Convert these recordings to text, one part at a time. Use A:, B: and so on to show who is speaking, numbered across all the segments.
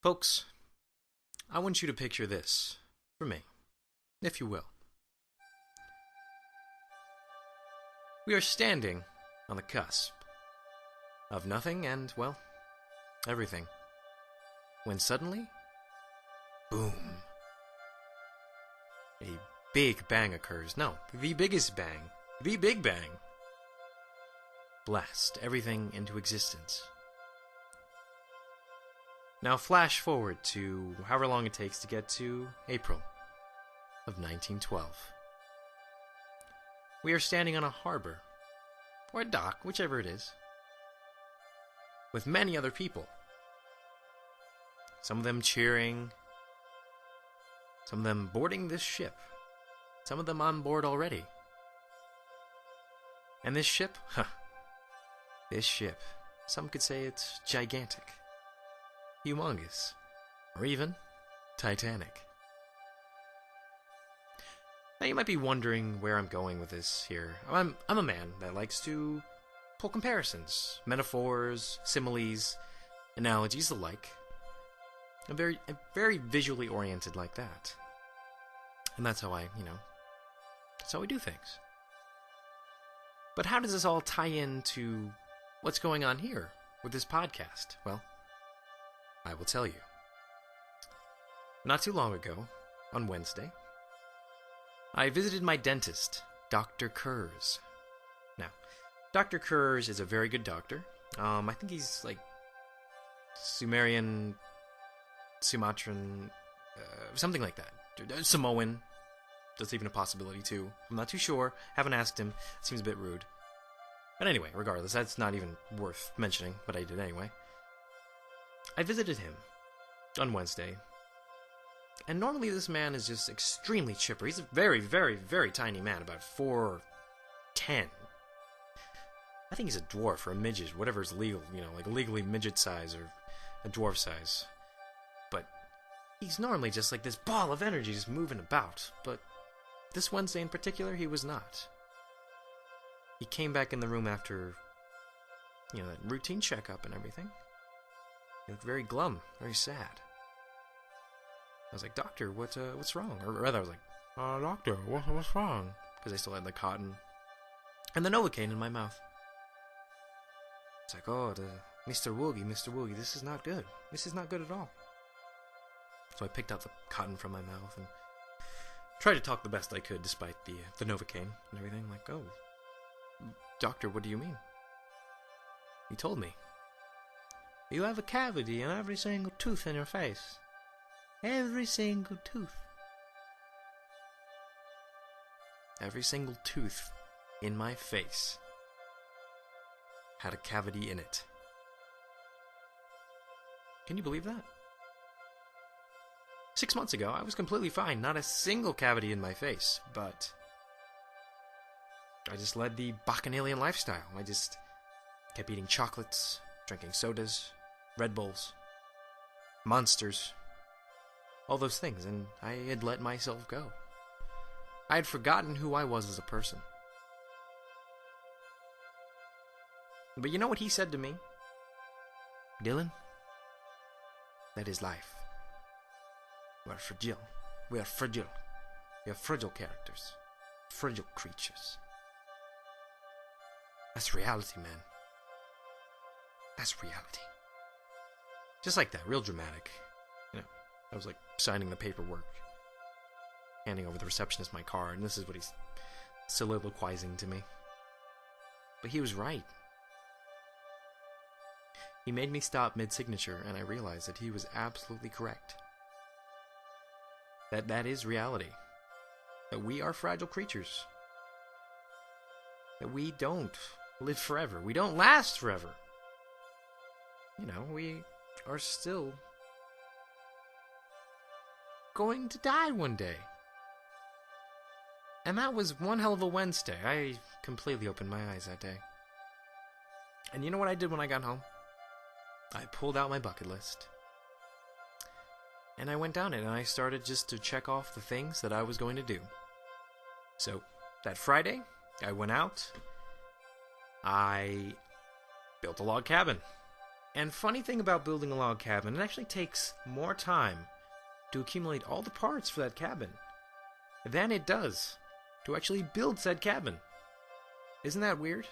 A: Folks, I want you to picture this for me, if you will. We are standing on the cusp of nothing and, well, everything. When suddenly, boom, a big bang occurs. No, the biggest bang. The Big Bang. Blast everything into existence. Now flash forward to however long it takes to get to April of 1912. We are standing on a harbor, or a dock, whichever it is, with many other people. Some of them cheering, some of them boarding this ship, some of them on board already. And this ship, this ship, some could say it's gigantic, humongous, or even Titanic. Now you might be wondering where I'm going with this here. I'm a man that likes to pull comparisons, metaphors, similes, analogies alike. I'm very visually oriented like that. And that's how that's how we do things. But how does this all tie into what's going on here with this podcast? Well, I will tell you. Not too long ago, on Wednesday, I visited my dentist, Dr. Kurz. Now, Dr. Kurz is a very good doctor. I think he's like Sumatran, something like that. Samoan. That's even a possibility too. I'm not too sure. Haven't asked him. Seems a bit rude. But anyway, regardless, that's not even worth mentioning, but I did anyway. I visited him on Wednesday. And normally this man is just extremely chipper. He's a very, very, very tiny man, about 4'10". I think he's a dwarf or a midget, whatever is legal, like legally midget size or a dwarf size. But he's normally just like this ball of energy just moving about. But this Wednesday in particular, he was not. He came back in the room after, that routine checkup and everything. He looked very glum, very sad. I was like, "Doctor, what's wrong?" Or rather, I was like, "Doctor, what's wrong?" Because I still had the cotton and the Novocaine in my mouth. It's like, "Oh, Mr. Woogie, this is not good. This is not good at all." So I picked out the cotton from my mouth and tried to talk the best I could, despite the Novocaine and everything. Like, "Oh, doctor, what do you mean?" He told me, "You have a cavity in every single tooth in your face. Every single tooth. Every single tooth in my face had a cavity in it." Can you believe that? 6 months ago, I was completely fine. Not a single cavity in my face. But I just led the bacchanalian lifestyle. I just kept eating chocolates, drinking sodas, Red Bulls, Monsters, all those things, and I had let myself go. I had forgotten who I was as a person. But you know what he said to me? "Dillon, that is life. We are fragile. We are fragile. We are fragile characters. Fragile creatures. That's reality, man. That's reality." Just like that, real dramatic. I was like signing the paperwork, handing over the receptionist my card, and this is what he's soliloquizing to me. But he was right. He made me stop mid-signature, and I realized that he was absolutely correct. That is reality. That we are fragile creatures. That we don't live forever. We don't last forever. We are still going to die one day. And that was one hell of a Wednesday. I completely opened my eyes that day. And you know what I did when I got home? I pulled out my bucket list. And I went down it, and I started just to check off the things that I was going to do. So, that Friday, I went out. I built a log cabin. And funny thing about building a log cabin, it actually takes more time to accumulate all the parts for that cabin than it does to actually build said cabin. Isn't that weird?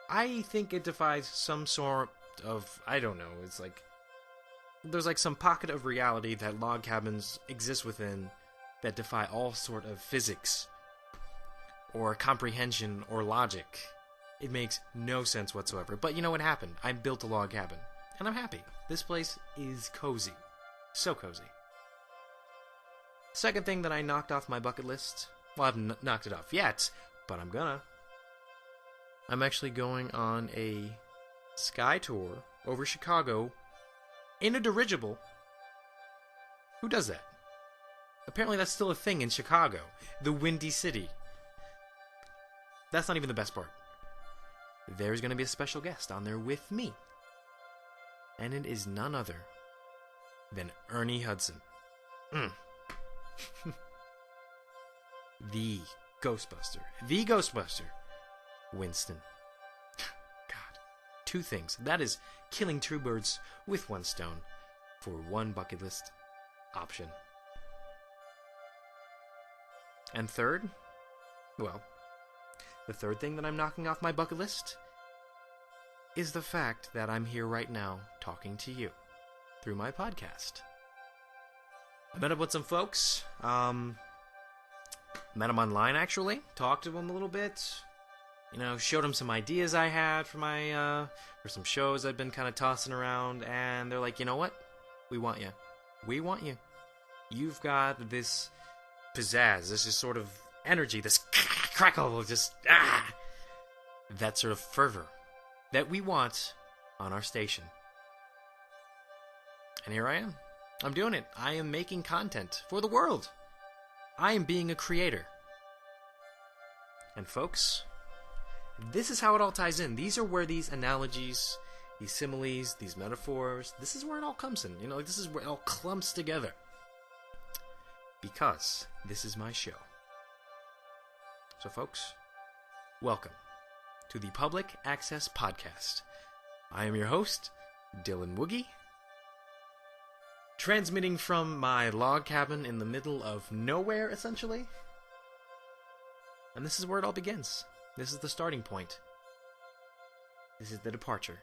A: I think it defies some sort of, I don't know, it's like, there's like some pocket of reality that log cabins exist within that defy all sort of physics or comprehension or logic. It makes no sense whatsoever. But you know what happened? I built a log cabin, and I'm happy. This place is cozy. So cozy. Second thing that I knocked off my bucket list, well, I haven't knocked it off yet, but I'm gonna. I'm actually going on a sky tour over Chicago in a dirigible. Who does that? Apparently that's still a thing in Chicago. The Windy City. That's not even the best part. There's going to be a special guest on there with me. And it is none other than Ernie Hudson. The Ghostbuster. The Ghostbuster. Winston. God. Two things. That is killing two birds with one stone for one bucket list option. And third, well, the third thing that I'm knocking off my bucket list is the fact that I'm here right now talking to you through my podcast. I met up with some folks. Met them online, actually. Talked to them a little bit. You know, showed them some ideas I had for my, for some shows I've been kind of tossing around. And they're like, you know what? We want you. We want you. You've got this pizzazz, this is sort of energy, this crackle, just that sort of fervor that we want on our station. And here I am. I'm doing it. I am making content for the world. I am being a creator. And folks, this is how it all ties in. These are where these analogies, these similes, these metaphors, this is where it all comes in. You know, like this is where it all clumps together. Because this is my show. So folks, welcome to the Public Access Podcast. I am your host, Dillon Woogie, transmitting from my log cabin in the middle of nowhere, essentially. And this is where it all begins. This is the starting point. This is the departure.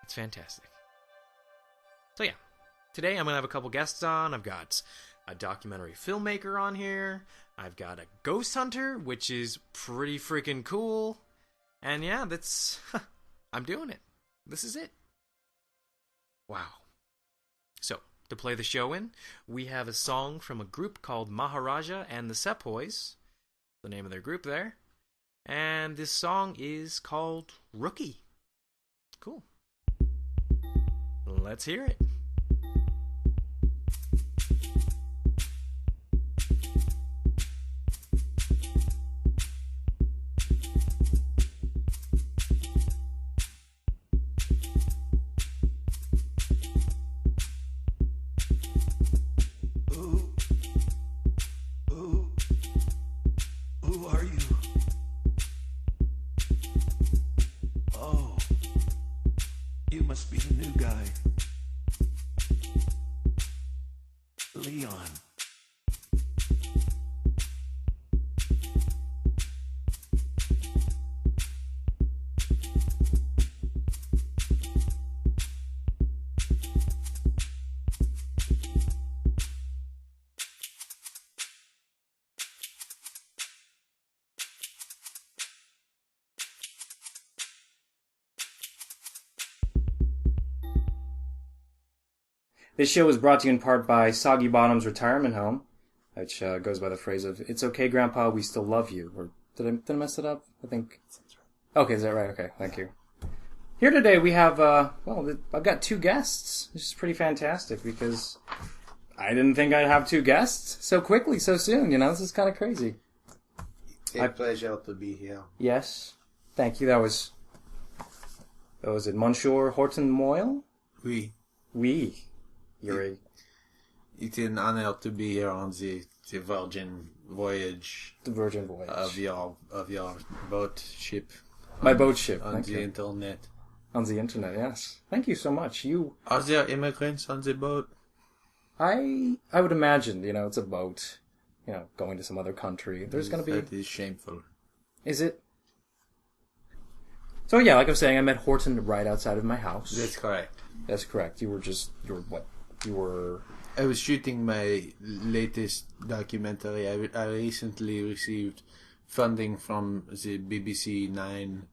A: It's fantastic. So yeah. Today I'm going to have a couple guests on. I've got a documentary filmmaker on here. I've got a ghost hunter, which is pretty freaking cool. And yeah, that's... I'm doing it. This is it. Wow. So, to play the show in, we have a song from a group called Maharaja and the Sepoys. The name of their group there. And this song is called Rookie. Cool. Let's hear it.
B: Who are you? Oh, you must be the new guy. Leon.
A: This show is brought to you in part by Soggy Bottom's Retirement Home, which goes by the phrase of, "It's okay, Grandpa, we still love you." Or did I mess it up? I think. Okay, is that right? Okay, thank you. Here today we have, I've got two guests, which is pretty fantastic because I didn't think I'd have two guests so quickly, so soon. You know, this is kind of crazy.
C: It's a pleasure to be here.
A: Yes, thank you. That was it, Monsieur Horton Moyle?
C: Oui.
A: Oui.
C: It's an honor to be here on the Virgin Voyage.
A: The Virgin Voyage.
C: Of your boat ship.
A: My boat ship.
C: On the internet.
D: On the internet, yes. Thank you so much.
C: Are there immigrants on the boat?
D: I would imagine, it's a boat, going to some other country. There's going to be...
C: That is shameful.
D: Is it? So yeah, like I was saying, I met Horton right outside of my house.
C: That's correct.
D: That's correct. You were what? You were...
C: I was shooting my latest documentary. I recently received funding from the BBC 9.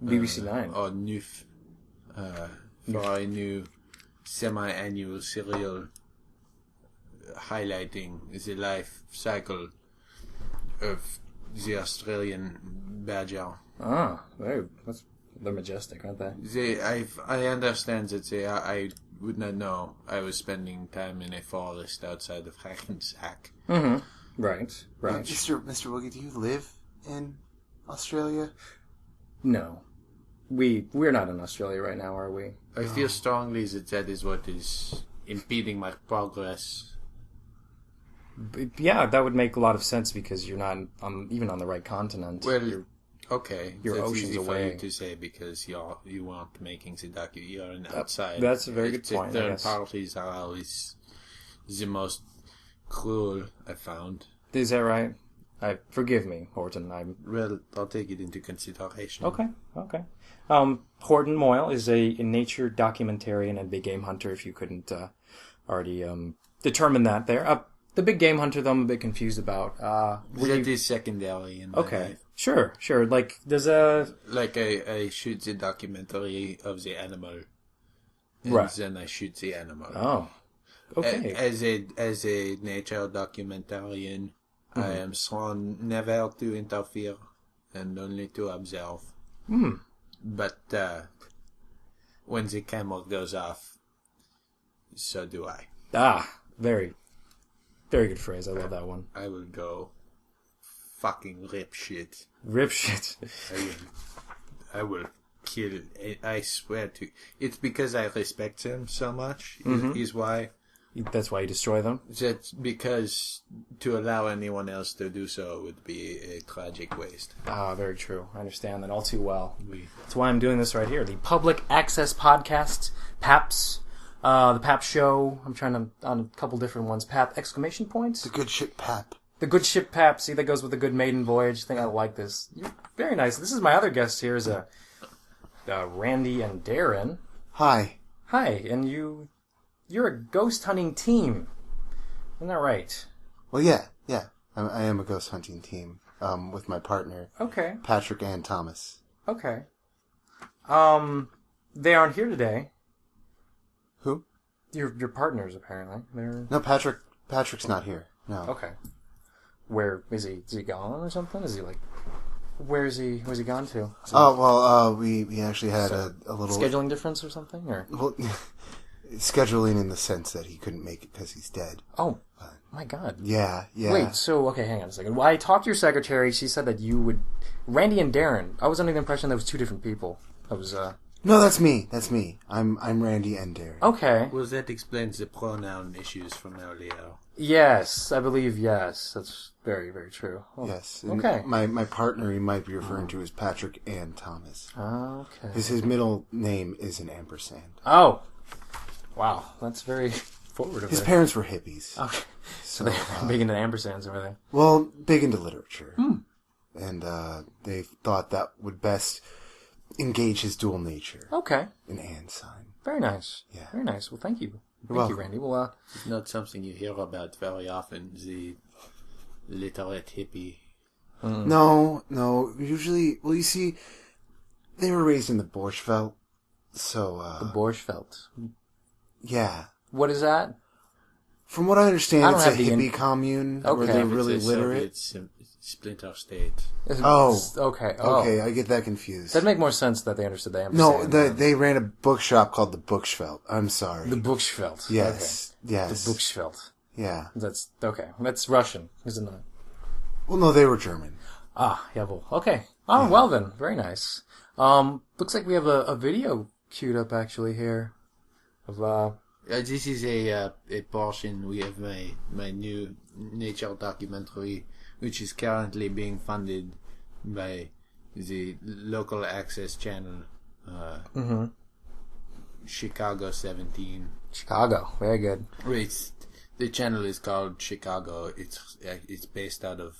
D: BBC 9?
C: Or Neuf. For a new semi-annual serial highlighting the life cycle of the Australian badger.
D: Ah, they're majestic, aren't they?
C: I understand that I would not know I was spending time in a forest outside of Hackensack.
D: Mm-hmm. Right.
E: Mr. Woogie, do you live in Australia?
D: No. We're not in Australia right now, are we?
C: I feel strongly that is what is impeding my progress.
D: Yeah, that would make a lot of sense because you're not even on the right continent.
C: Well, okay,
D: you're
C: that's
D: oceans
C: easy
D: away.
C: for you to say because you aren't making the docu. You're an outside.
D: That's a very good point.
C: Third parties are always the most cruel. I found.
D: Is that right? Forgive me, Horton.
C: Well, I'll take it into consideration.
D: Okay. Horton Moyle is a nature documentarian and big game hunter. If you couldn't already determine that there. The big game hunter, though, I'm a bit confused about.
C: That is secondary in my life.
D: Sure. Like, there's
C: I shoot the documentary of the animal, and
D: right.
C: then I shoot the animal.
D: Oh, okay.
C: As a nature documentarian, I am sworn never to interfere and only to observe. But when the camera goes off, so do I.
D: Very, very good phrase. I love that one.
C: I will go fucking rip shit.
D: Rip shit.
C: I will kill. I swear to. It's because I respect him so much. Is why.
D: That's why you destroy them?
C: That's because to allow anyone else to do so would be a tragic waste.
D: Very true. I understand that all too well. That's why I'm doing this right here. The Public Access Podcast, PAPS, the PAP Show. I'm trying to, on a couple different ones. PAP, exclamation points?
E: The good ship Pap.
D: The good ship PAP. See, that goes with the good maiden voyage. I think I like this. Very nice. This is my other guest here is Randy and Darren.
E: Hi.
D: Hi, and you're a ghost hunting team. Isn't that right?
E: Well, yeah. I am a ghost hunting team with my partner.
D: Okay.
E: Patrick and Thomas.
D: Okay. They aren't here today.
E: Who?
D: Your partners, apparently.
E: No, Patrick's not here. No.
D: Okay. Where is he? Is he gone or something? Is he like? Where's he gone to?
E: We actually had a little
D: scheduling difference or something, or
E: well, scheduling in the sense that he couldn't make it because he's dead.
D: Oh, my God.
E: Yeah.
D: Wait, so okay, hang on a second. Well, I talked to your secretary. She said that you would Randy and Darren. I was under the impression that was two different people. That was
E: No, that's me. I'm Randy and Darren.
D: Okay.
C: Well, that explains the pronoun issues from earlier.
D: Yes, I believe yes. That's very, very true. Oh,
E: yes.
D: Okay.
E: My partner he might be referring to as Patrick and Thomas.
D: Okay.
E: His middle name is an ampersand.
D: Oh. Wow, that's very forward of
E: His
D: it.
E: parents were hippies.
D: Okay.
E: So
D: they're big into ampersands over there.
E: Well, big into literature. And they thought that would best engage his dual nature.
D: Okay.
E: An and sign.
D: Very nice.
E: Yeah.
D: Very nice. Well, thank you.
E: You're
D: Thank you,
E: welcome.
D: Randy. Well,
C: It's not something you hear about very often, the literate hippie.
E: No. Usually, well, you see, they were raised in the Borscht so,
D: the Borscht.
E: yeah.
D: What is that?
E: From what I understand,
D: I don't
E: it's a
D: have the
E: hippie commune
D: Okay.
E: where they're really
C: It's a
E: literate.
C: Soviet splinter state.
E: Oh.
D: Okay. Oh.
E: Okay, I get that confused.
D: That'd make more sense that they understood the
E: No,
D: ampersand.
E: they ran a bookshop called the Bookschveld. I'm sorry.
D: The Buchfeld.
E: Yes.
D: Okay.
E: Yes.
D: The Buchfeld.
E: Yeah.
D: That's okay. That's Russian, isn't it?
E: Well, no, they were German.
D: Yeah, well, okay. Oh, well then. Very nice. Looks like we have a video queued up actually here of
C: This is a portion we have my new nature documentary, which is currently being funded by the local access channel Chicago 17.
D: Chicago. Very good.
C: The channel is called Chicago. It's based out of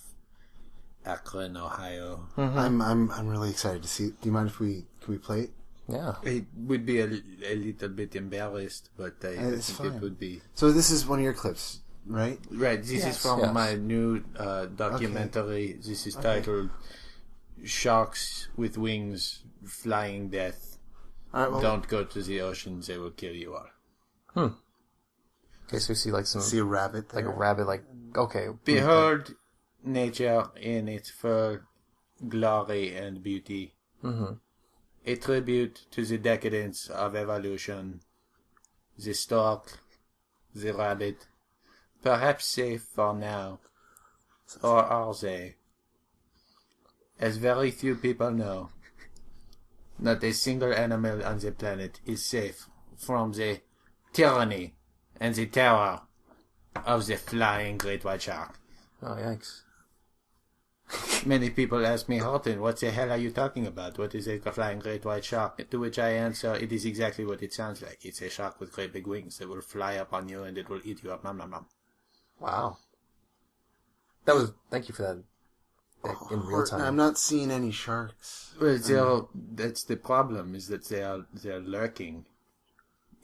C: Akron, Ohio.
E: I'm really excited to see. Do you mind if can we play it?
D: Yeah.
C: It would be a little bit embarrassed, but I think
E: fine.
C: it would be.
E: So this is one of your clips, right?
C: Right, this is from my new documentary.
E: Okay.
C: This is titled Sharks with Wings Flying Death.
E: All right, well,
C: Don't go to the oceans, they will kill you all.
D: Okay, so we see like some...
E: see a rabbit there.
D: Like a rabbit, like... Okay.
C: Behold nature in its full glory and beauty. A tribute to the decadence of evolution. The stork, the rabbit, perhaps safe for now. Or are they? As very few people know, not a single animal on the planet is safe from the tyranny and the terror of the flying great white shark.
D: Oh, yikes.
C: Many people ask me, Horton, what the hell are you talking about? What is a flying great white shark? To which I answer, it is exactly what it sounds like. It's a shark with great big wings that will fly up on you and it will eat you up. Nom nom nom.
D: Wow. That was... Thank you for that. In real time.
E: I'm not seeing any sharks.
C: Well, that's the problem, is that they're lurking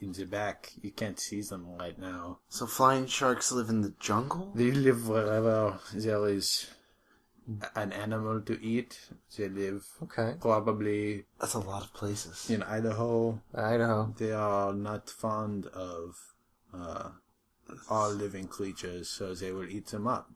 C: in the back. You can't see them right now.
E: So flying sharks live in the jungle?
C: They live wherever there is an animal to eat. They live probably
E: That's a lot of places.
C: in Idaho.
D: Idaho.
C: They are not fond of all living creatures, so they will eat them up.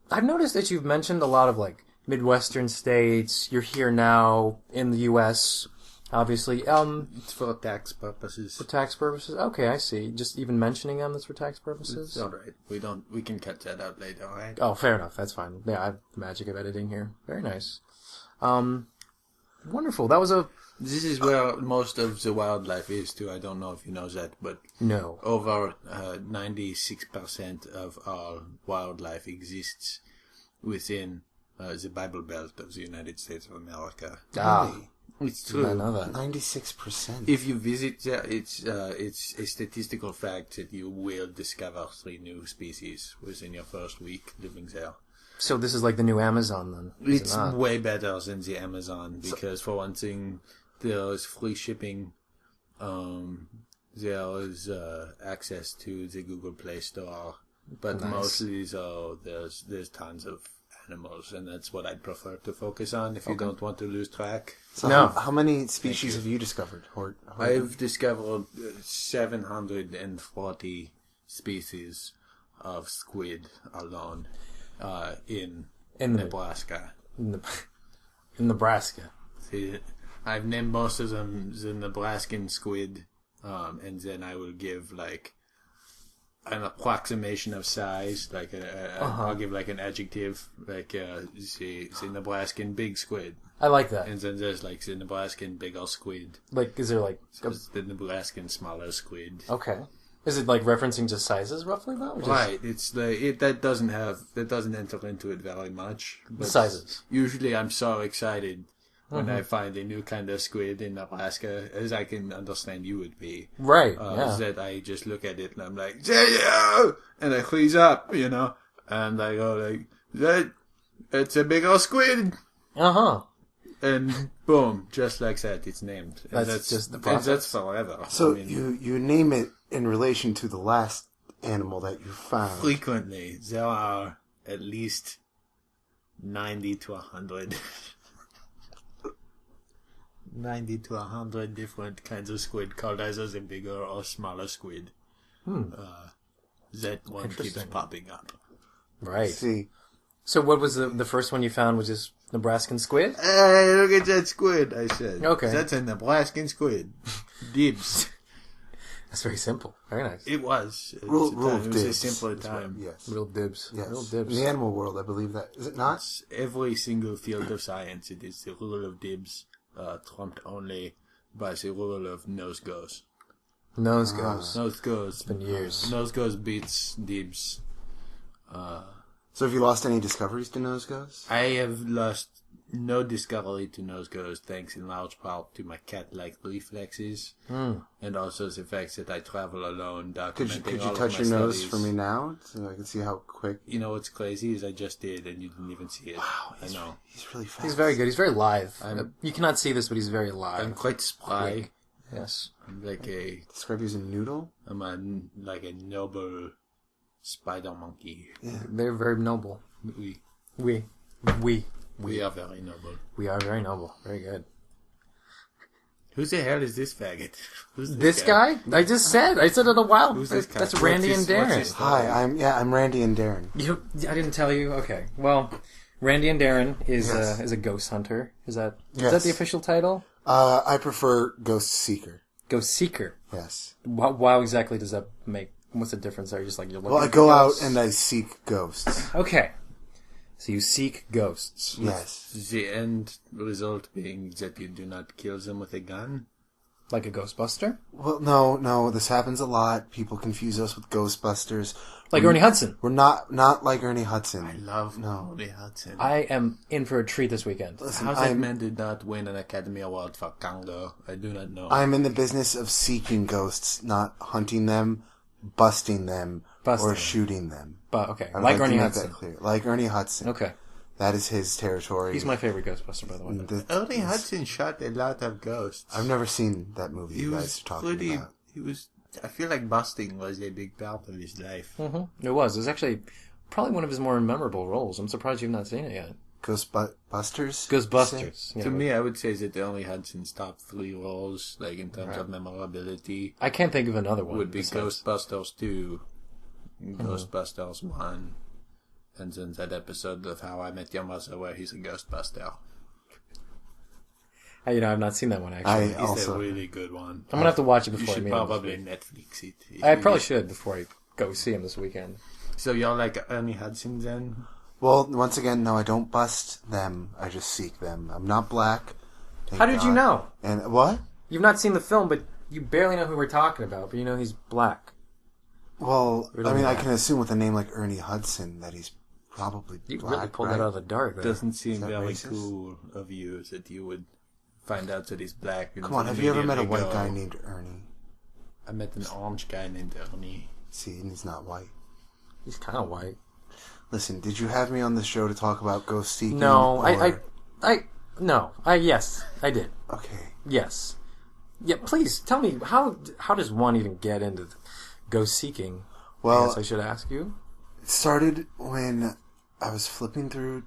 D: I've noticed that you've mentioned a lot of, like, Midwestern states. You're here now in the U.S., obviously.
C: It's for tax purposes.
D: For tax purposes? Okay, I see. Just even mentioning them is for tax purposes?
C: It's alright. We can cut that out later, alright?
D: Oh, fair enough. That's fine. Yeah, I have the magic of editing here. Very nice. Wonderful. That was
C: This is where most of the wildlife is, too. I don't know if you know that, but
D: No.
C: over 96% of all wildlife exists within the Bible Belt of the United States of America. It's true.
D: I know that.
E: 96%.
C: If you visit there, it's a statistical fact that you will discover 3 new species within your first week living there.
D: So this is like the new Amazon, then? Is it
C: It's
D: not?
C: way better than the Amazon, because for one thing, there is free shipping. There is access to the Google Play Store, but
D: Nice.
C: mostly so there's tons of animals, and that's what I'd prefer to focus on if you don't want to lose track.
E: So
D: No.
E: how many species have you discovered?
C: I've discovered 740 species of squid alone in Nebraska.
D: In Nebraska.
C: See, I've named most of them the Nebraskan squid, and then I will give like an approximation of size, like I'll give like an adjective, like the Nebraskan big squid,
D: I like that.
C: and then there's like the Nebraskan bigger squid,
D: Like, is there like...
C: the Nebraskan smaller squid.
D: Okay. Is it like referencing just sizes roughly, though? Or just
C: Right, it's that doesn't enter into it very much. But
D: sizes.
C: Usually, I'm so excited when I find a new kind of squid in Nebraska, as I can understand you would be.
D: Right,
C: That I just look at it and I'm like, yeah! And I freeze up, and I go like, it's a big old squid!
D: Uh-huh.
C: And boom, just like that, it's named. And
D: That's just the
C: and
D: process.
C: that's forever.
E: So
C: I mean,
E: you name it in relation to the last animal that you found.
C: frequently, there are at least 90 to 100 90 to 100 different kinds of squid called either the bigger or smaller squid. That one keeps
D: Interesting.
C: popping up.
D: Right.
E: See,
D: So what was the first one you found? Was this Nebraskan squid?
C: Hey, look at that squid, I said.
D: Okay.
C: That's a Nebraskan squid. Dibs.
D: That's very simple. Very nice.
C: It was.
E: rule
C: It
E: of
C: was a
E: dibs.
C: simpler
E: is what-
C: time.
E: Yes.
D: Real dibs.
E: Yes.
D: Real
E: In
D: dibs.
E: the animal world, I believe that. Is it not?
C: It's every single field of science. It is the rule of dibs, trumped only by the rule of nose goes.
D: Nose goes.
C: Nose goes.
D: It's been years.
C: Nose goes beats dibs.
E: So have you lost any discoveries to nose goes?
C: I have lost no discovery to nose goes thanks in large part to my cat-like reflexes, and also the fact that I travel alone, documenting
E: Could
C: all
E: you
C: of
E: touch
C: my
E: your nose
C: studies.
E: for me now so I can see how quick?
C: You know what's crazy is I just did, and you didn't even see it.
E: Wow,
C: I know.
E: he's really fast.
D: He's very good. He's very live. You cannot see this, but he's very live.
C: I'm quite spry.
D: Yes.
C: I'm like a
E: Describe you as a noodle?
C: like a noble spider monkey.
E: Yeah.
D: They're very noble.
C: We
D: We
C: are very noble.
D: We are very noble. Very good.
C: Who the hell is this faggot? Who's
D: This guy? I said it a while.
C: Who's this guy?
D: That's Randy
C: What's
D: and
C: his- what's
D: Darren.
C: his-
E: Hi, I'm Randy and Darren.
D: I didn't tell you. Okay. Well, Randy and Darren is
E: Yes.
D: is a ghost hunter. Is that
E: Yes.
D: the official title?
E: I prefer Ghost Seeker.
D: Ghost seeker.
E: Yes.
D: How exactly does that make? What's the difference? Are you just like you're looking?
E: Well, I
D: for
E: go out
D: ghosts?
E: and I seek ghosts.
D: Okay. So you seek ghosts.
E: Yes.
C: The end result being that you do not kill them with a gun.
D: Like a Ghostbuster?
E: Well, no, this happens a lot. People confuse us with Ghostbusters.
D: Like Ernie Hudson.
E: We're not like Ernie Hudson.
C: I love
E: No.
C: Ernie Hudson.
D: I am in for a treat this weekend.
E: Listen,
C: How that
E: I'm,
C: man did not win an Academy Award for Congo, I do not know.
E: I'm in the business of seeking ghosts, not hunting them, busting them,
D: Busting
E: or
D: them.
E: shooting them.
D: But okay,
E: I'd
D: like
E: to
D: Ernie
E: make
D: Hudson.
E: that clear. Like Ernie Hudson.
D: Okay,
E: That is his territory.
D: he's my favorite Ghostbuster, by the way.
C: Ernie Hudson shot a lot of ghosts.
E: I've never seen that movie
C: He
E: you
C: was
E: guys are talking
C: pretty.
E: about.
C: He was. I feel like busting was a big part of his life.
D: It was actually probably one of his more memorable roles. I'm surprised you've not seen it yet.
E: Ghostbusters?
D: Ghostbusters.
C: To me, I would say that Ernie Hudson's top 3 roles, like in terms of memorability,
D: I can't think of another one.
C: would be
D: besides-
C: Ghostbusters 2, Ghostbusters 1, and then that episode of How I Met Your Mother where he's a Ghostbuster.
D: I've not seen that one actually.
C: It's
E: Also,
C: a really good one.
D: I'm gonna have to watch it
C: You
D: before I
C: should
D: meet him.
C: probably Netflix it.
D: I probably should before I go see him this weekend.
C: So you're like Ernie Hudson then?
E: well, once again, no, I don't bust them. I just seek them. I'm not black. Thank
D: How did you
E: God.
D: know?
E: And what?
D: You've not seen the film, but you barely know who we're talking about. But you know he's black.
E: Well,
D: We don't
E: I mean,
D: know
E: I
D: that.
E: can assume with a name like Ernie Hudson that he's probably
D: You
E: black,
D: really pulled
E: right?
D: that out of the dark. There.
C: Doesn't seem
E: that
C: very
E: racist?
C: cool of you that you would find out that he's black. And
E: Come on, have you ever met a
C: immediately
E: white
C: go,
E: guy named Ernie?
C: I met an orange guy named Ernie.
E: See, and he's not white.
D: He's kind of white.
E: Listen, did you have me on the show to talk about ghost seeking?
D: No,
E: or-
D: yes, I did.
E: Okay.
D: Yes. Yeah, please tell me how does one even get into ghost seeking?
E: Well,
D: I guess I should ask you.
E: it started when I was flipping through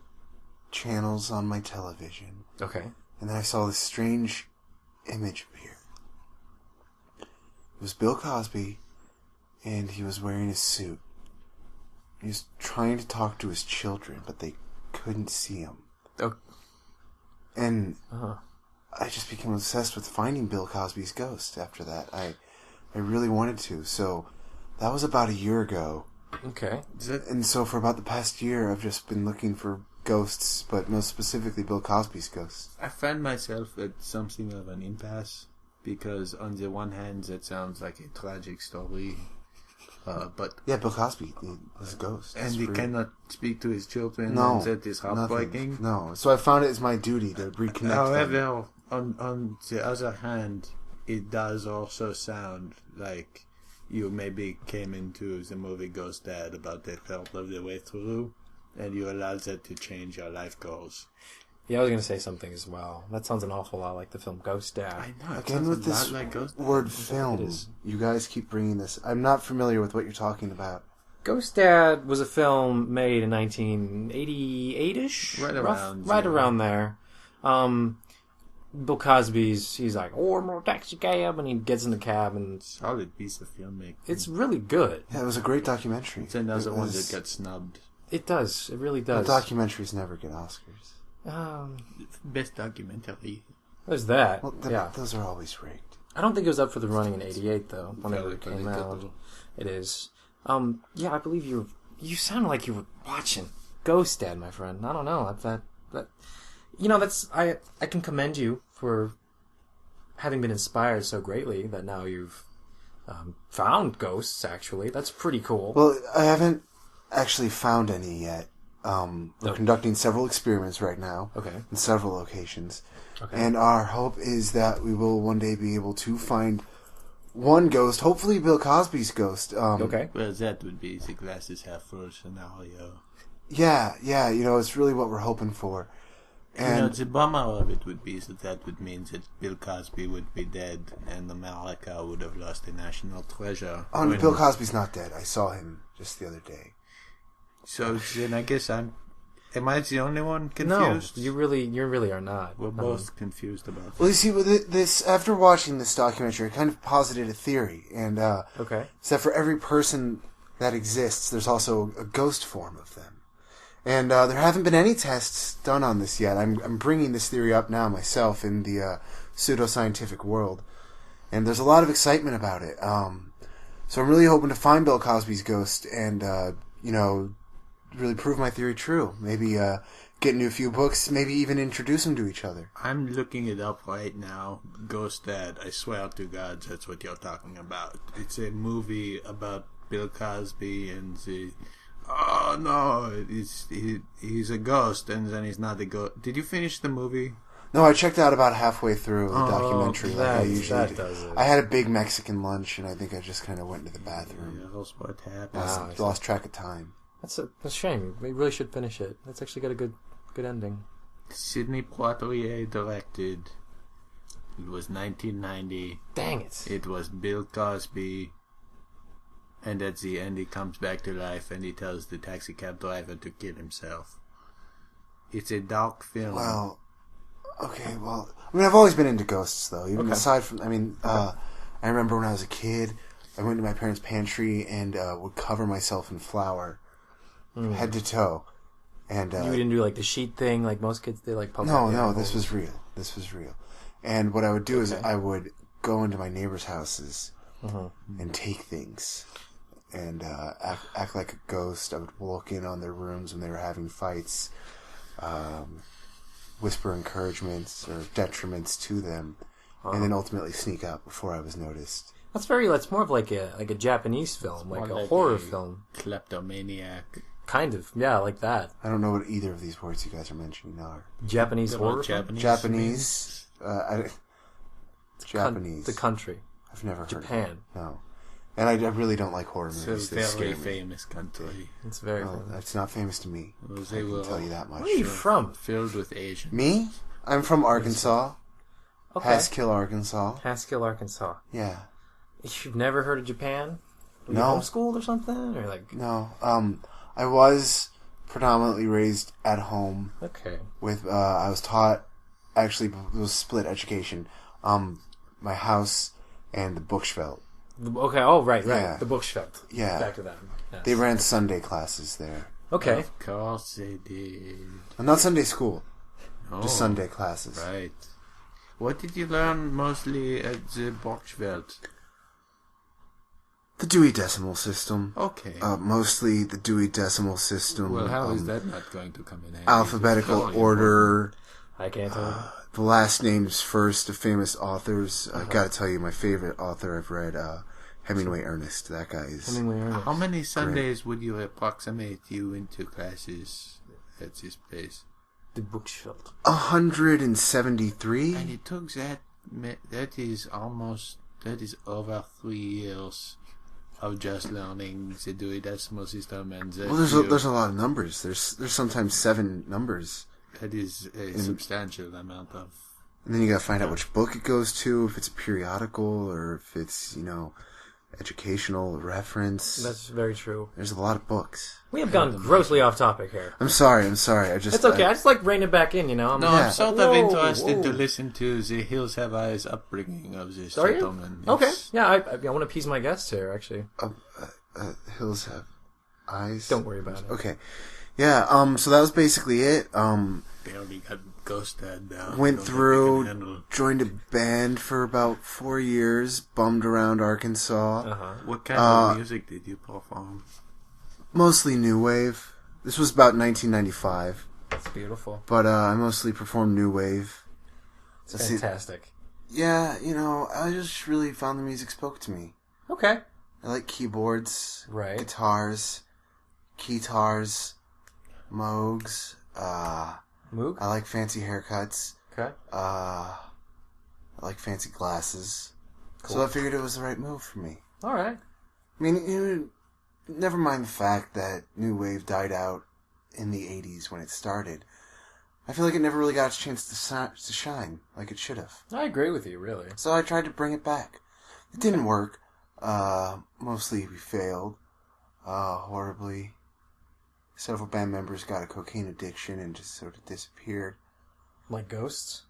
E: channels on my television,
D: Okay.
E: and then I saw this strange image appear. It was Bill Cosby, and he was wearing a suit. He was trying to talk to his children, but they couldn't see him.
D: Oh,
E: And
D: uh-huh.
E: I just became obsessed with finding Bill Cosby's ghost after that. I really wanted to. So that was about a year ago.
D: Okay.
E: And so for about the past year, I've just been looking for ghosts, but most specifically Bill Cosby's ghost.
C: I find myself at something of an impasse because on the one hand that sounds like a tragic story, but
E: Yeah, Bill Cosby, his ghost.
C: and
E: It's
C: he
E: real.
C: cannot speak to his children,
E: No,
C: and that is heartbreaking.
E: nothing. No. So I found it as my duty to reconnect them.
C: However, on the other hand, it does also sound like you maybe came into the movie Ghost Dad about a third of the way through, and you allowed that to change your life goals.
D: Yeah, I was going to say something as well. That sounds an awful lot like the film Ghost Dad.
C: I know. It
E: Again
C: sounds
E: with
C: a lot
E: this
C: like Ghost Dad.
E: word film.
D: is.
E: You guys keep bringing this. I'm not familiar with what you're talking about.
D: Ghost Dad was a film made in 1988-ish?
C: Right around,
D: Right
C: yeah.
D: around there. Bill Cosby's, he's like, I'm a taxi cab, and he gets in the cab, and
C: Solid piece of filmmaking.
D: it's really good.
E: Yeah, it was a great documentary.
C: It's another
E: It
C: one
E: was-
C: that got snubbed.
D: It does. It really
E: Well,
D: does.
E: documentaries never get Oscars.
C: Best documentary.
D: There's that.
E: Well,
D: yeah.
E: those are always rigged.
D: I don't think it was up for the running in 88, though, whenever
C: Very
D: it came
C: political.
D: out. It is. Yeah, I believe you sounded like you were watching Ghost Dad, my friend. I don't know. I can commend you for having been inspired so greatly that now you've found ghosts, actually. That's pretty cool.
E: Well, I haven't actually found any yet. We're conducting several experiments right now.
D: Okay.
E: In several locations.
D: Okay.
E: And our hope is that we will one day be able to find one ghost, hopefully Bill Cosby's ghost.
D: Okay.
C: Well, that would be the glasses half full scenario.
E: Yeah, it's really what we're hoping for. And
C: the bummer of it would be that would mean that Bill Cosby would be dead and America would have lost a national treasure.
E: Oh, no, Bill Cosby's not dead. I saw him just the other day.
C: So then I guess am I the only one confused?
D: No, you really are not.
C: We're both confused about
E: Well, you see, with this, after watching this documentary, I kind of posited a theory, and
D: Okay.
E: it's that for every person that exists, there's also a ghost form of them. And there haven't been any tests done on this yet. I'm bringing this theory up now myself in the pseudoscientific world, and there's a lot of excitement about it. So I'm really hoping to find Bill Cosby's ghost and really prove my theory true. Maybe get into a few books, maybe even introduce them to each other.
C: I'm looking it up right now. Ghost Dad, I swear to God, that's what you're talking about. It's a movie about Bill Cosby and the... Oh, no, he's a ghost, and then he's not a ghost. Did you finish the movie?
E: No, I checked out about halfway through the documentary, like I usually do.
D: does it.
E: I had a big Mexican lunch, and I think I just kind of went to the bathroom.
C: Yeah, that's what happened.
E: Lost track of time.
D: That's a shame. We really should finish it. That's actually got a good ending.
C: Sidney Poitier directed. It was 1990.
D: Dang it.
C: It was Bill Cosby. And at the end, he comes back to life and he tells the taxi cab driver to kill himself. It's a dark film.
E: Well, okay, I mean, I've always been into ghosts, though. Even aside from, I remember when I was a kid, I went to my parents' pantry and would cover myself in flour, head to toe. And
D: you didn't do like the sheet thing like most kids did, like
E: No, this was real. This was real. And what I would do is I would go into my neighbors' houses and take things. And act like a ghost. I would walk in on their rooms when they were having fights, whisper encouragements or detriments to them, and then ultimately sneak out before I was noticed.
D: That's more of like a Japanese film, like a horror film.
C: Kleptomaniac.
D: Kind of, yeah, like that.
E: I don't know what either of these words you guys are mentioning are.
D: Japanese horror film?
E: Japanese. Japanese.
D: The country.
E: I've never heard of it.
D: Japan.
E: No. And I really don't like horror movies.
C: It's a very famous country.
D: It's very famous.
E: It's not famous to me. I can tell you that much.
D: Where are you from?
C: Filled with Asians.
E: Me? I'm from Arkansas.
D: Okay.
E: Haskell, Arkansas.
D: Haskell, Arkansas.
E: Yeah.
D: You've never heard of Japan? Were you
E: No.
D: homeschooled or something? Or like...
E: No. I was predominantly raised at home.
D: Okay.
E: With I was taught, actually it was split education. My house and the Buchfeld.
D: Okay, oh, right.
E: Yeah.
D: The Buchfeld.
E: Yeah.
D: Back to that. Yes.
E: They ran Sunday classes there.
D: Okay.
C: Of course they did.
E: Not Sunday school.
C: Oh,
E: Just Sunday classes.
C: Right. What did you learn mostly at the Borchfeld?
E: The Dewey Decimal System.
C: Okay.
E: Mostly the Dewey Decimal System.
C: Well, how is that not going to come in handy?
E: Alphabetical order.
D: I can't tell you.
E: The last names first of famous authors. I gotta tell you, my favorite author I've read, Hemingway Ernest. That guy is...
D: Hemingway Ernest.
C: How many Sundays would you approximate you into classes at this place?
D: The Buchfeld.
E: 173?
C: And it took that is over 3 years of just learning the Dewey Decimal System and
E: Well, there's a lot of numbers. There's sometimes 7 numbers.
C: That is a substantial amount of...
E: And then you gotta find out which book it goes to, if it's a periodical, or if it's, educational reference.
D: That's very true.
E: There's a lot of books.
D: We have gone grossly off topic here.
E: I'm sorry. I just...
D: It's okay. I just like rein it back in,
C: I'm sort of interested to listen to the Hills Have Eyes upbringing of this
D: Are you?
C: gentleman.
D: Okay.
C: Yes.
D: Yeah, I want to appease my guests here, actually.
E: Hills Have Eyes?
D: Don't worry about it.
E: Okay. Yeah, so that was basically it.
C: Barely got ghosted now.
E: Went through, joined a band for about 4 years, bummed around Arkansas.
D: Uh-huh.
C: What kind of music did you perform?
E: Mostly new wave. This was about 1995.
D: That's beautiful.
E: But I mostly performed new wave.
D: It's fantastic.
E: Yeah, I just really found the music spoke to me.
D: Okay.
E: I like keyboards,
D: right?
E: guitars, keytars. Moogs.
D: Moog?
E: I like fancy haircuts.
D: Okay.
E: I like fancy glasses.
D: Cool.
E: So I figured it was the right move for me.
D: All right.
E: I mean, never mind the fact that New Wave died out in the 80s when it started. I feel like it never really got its chance to shine like it should have.
D: I agree with you, really.
E: So I tried to bring it back. It didn't work. Mostly we failed. Horribly. Several band members got a cocaine addiction and just sort of disappeared.
D: Like ghosts?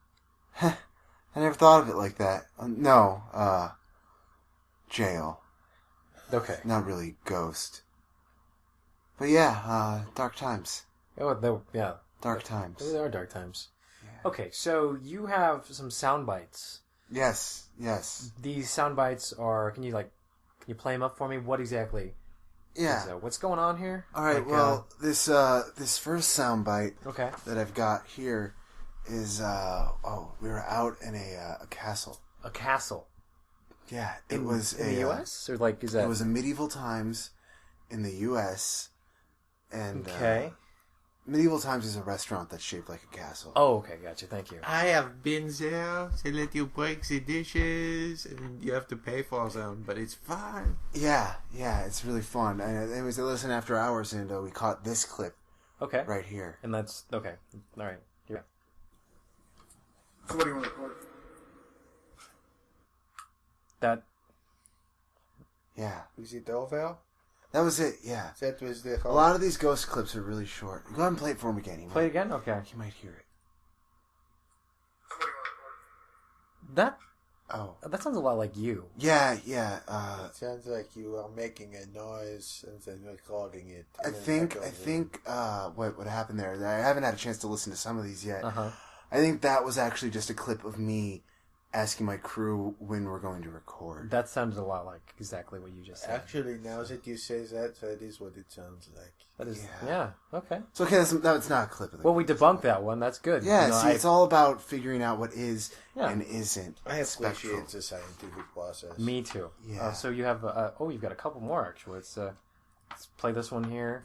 E: I never thought of it like that. No, jail.
D: Okay.
E: Not really ghost. But yeah, dark times.
D: Oh, yeah.
E: Dark times.
D: There are dark times.
E: Yeah.
D: Okay, so you have some sound bites.
E: Yes.
D: These sound bites are... Can you play them up for me? What exactly?
E: Yeah.
D: What's going on here?
E: All right. This first sound bite
D: Okay.
E: that I've got here is we were out in a castle.
D: A castle.
E: Yeah, it was
D: in the U.S. or is that?
E: It was in medieval times in the U.S. and
D: Okay.
E: Medieval times is a restaurant that's shaped like a castle.
D: Oh, okay, gotcha. Thank you.
C: I have been there. They let you break the dishes, and you have to pay for them, but it's fun.
E: Yeah, it's really fun. And anyways, they listen after hours, and we caught this clip
D: Okay.
E: right here.
D: And that's okay. All right. Yeah.
F: So what do you want to record?
D: That.
E: Yeah,
C: Was it over?
E: that was it. Yeah,
C: That was the
E: a lot of these ghost clips are really short. Go ahead and play it for him again.
D: Play it again. Okay.
E: You might hear it.
F: So what do you want to record?
D: That sounds a lot like you.
E: Yeah.
C: It sounds like you are making a noise and then recording it.
E: I think what happened there. I haven't had a chance to listen to some of these yet.
D: Uh-huh.
E: I think that was actually just a clip of me asking my crew when we're going to record.
D: That sounds a lot like exactly what you just said.
C: Actually, now that you say that is what it sounds like.
D: That is.
E: Yeah.
D: Yeah. Okay.
E: So okay, that's not a clip of the
D: Well, we debunked that one. That's good.
E: Yeah,
D: You know,
E: see, it's all about figuring out what is
D: Yeah.
E: and isn't
C: I
E: spectral.
C: appreciate the scientific process.
D: Me too.
E: Yeah.
D: So you have. You've got a couple more actually. Let's play this one here.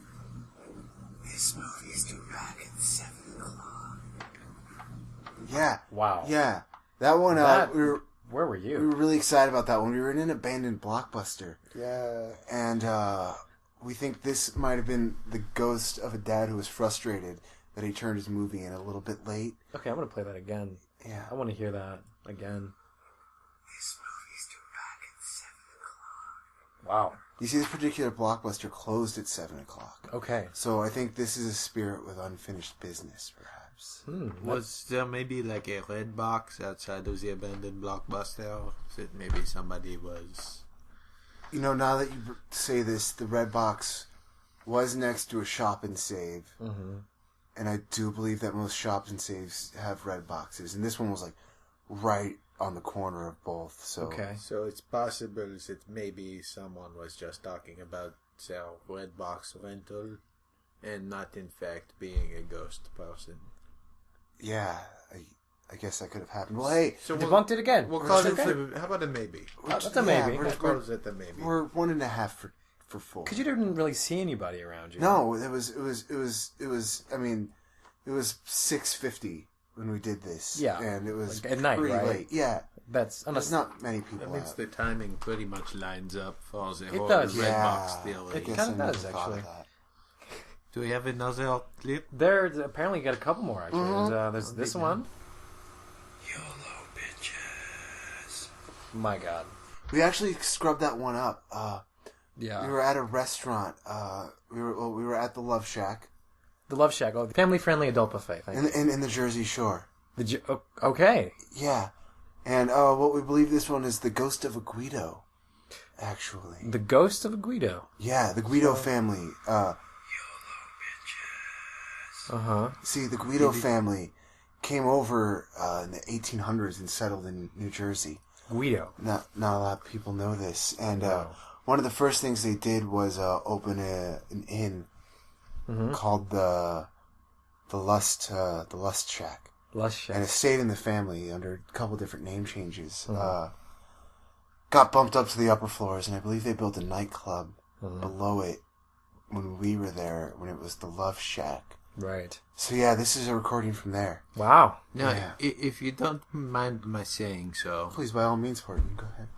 E: This movie's due back at 7 o'clock. Yeah.
D: Wow.
E: Yeah. That one,
D: Where were
E: we
D: you?
E: were really excited about that one. We were in an abandoned Blockbuster.
C: Yeah.
E: And we think this might have been the ghost of a dad who was frustrated that he turned his movie in a little bit late.
D: Okay, I'm gonna play that again.
E: Yeah.
D: I want to hear that again.
E: This movie's due back at 7 o'clock.
D: Wow.
E: You see, this particular Blockbuster closed at 7 o'clock.
D: Okay.
E: So I think this is a spirit with unfinished business, perhaps.
C: Was there maybe like a red box outside of the abandoned Blockbuster that maybe somebody was...
E: You know, now that you say this, the red box was next to a shop and save.
D: Mm-hmm.
E: And I do believe that most shops and saves have red boxes. And this one was like right on the corner of both. So
D: Okay.
C: So it's possible that maybe someone was just talking about their red box rental and not in fact being a ghost person.
E: yeah, I guess that could have happened. Well, hey,
C: So
D: Debunked it again.
C: We'll call it.
D: Okay.
C: How about a maybe?
D: That's a maybe.
C: We'll call it a maybe.
E: we're 1.5 for full.
D: Because you didn't really see anybody around you.
E: No, it was. I mean, it was 6:50 when we did this.
D: Yeah.
E: and it was
D: Like at night,
E: pretty
D: right?
E: late. Yeah,
D: That's
E: there's not many people
C: That means
E: out.
C: the timing pretty much lines up for the
D: It
C: whole
D: does.
C: red
E: Yeah,
C: box
E: I
C: theory.
D: It
E: guess
D: kinda
E: I never
D: does,
E: thought of
D: actually.
E: that.
C: Do we have another clip?
D: There's apparently got a couple more actually.
E: Mm-hmm.
D: There's this one.
C: YOLO bitches.
D: My God.
E: We actually scrubbed that one up.
D: Yeah.
E: We were at a restaurant. We were at the Love Shack
D: The Love Shack. Oh, family-friendly adult buffet. Thank you.
E: in the Jersey Shore.
D: Okay.
E: Yeah, and what we believe this one is the ghost of a Guido. Actually,
D: The Ghost of a Guido.
E: yeah, the Guido family.
D: Uh-huh.
E: See, the Guido family came over in the 1800s and settled in New Jersey.
D: Guido.
E: Not a lot of people know this. And
D: No.
E: one of the first things they did was open an inn called the Lust Shack,
D: Lush Shack.
E: and it stayed in the family under a couple different name changes. Got bumped up to the upper floors, and I believe they built a nightclub below it when we were there, when it was the Love Shack.
D: Right.
E: So yeah, this is a recording from there.
D: Wow.
C: Now,
E: Yeah.
C: if you don't mind my saying so,
E: Please, by all means, Horton, go ahead.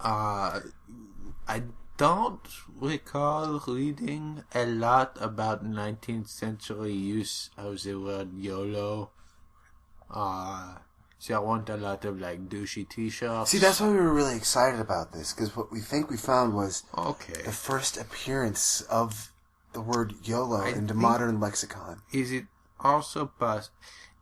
C: I don't recall reading a lot about 19th century use of the word YOLO. There weren't a lot of like douchey t-shirts.
E: See, that's why we were really excited about this, because what we think we found was
C: Okay.
E: the first appearance of the word YOLO
C: I
E: into
C: think-
E: modern lexicon.
C: Is it also possible?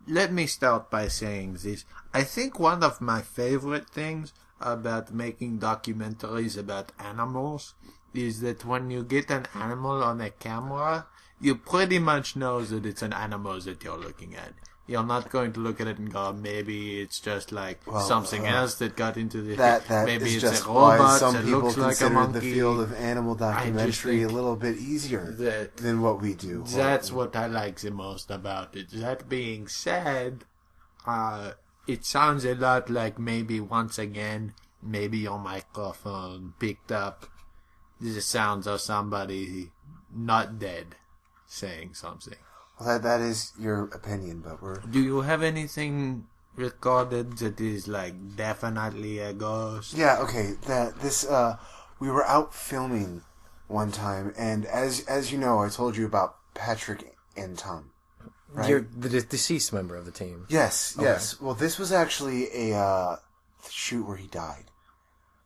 C: Let me start by saying this. I think one of my favorite things about making documentaries about animals is that when you get an animal on a camera, you pretty much know that it's an animal that you're looking at. You're not going to look at it and go, maybe it's just like something else that got into the
E: That
C: maybe
E: is
C: it's
E: just
C: a
E: why
C: robot
E: some
C: that
E: people
C: looks like a
E: consider
C: monkey.
E: the field of animal documentary a
C: think
E: little bit easier
C: that
E: than what we do.
C: That's
E: Horton.
C: what I like the most about it. That being said, it sounds a lot like maybe once again, maybe your microphone picked up the sounds of somebody not dead saying something.
E: Well, that is your opinion, but we're...
C: Do you have anything recorded that is like definitely a ghost?
E: Yeah, okay. We were out filming one time, and as you know, I told you about Patrick and Tom. Right?
D: You're the deceased member of the team.
E: Yes, yes. Well, this was actually a shoot where he died.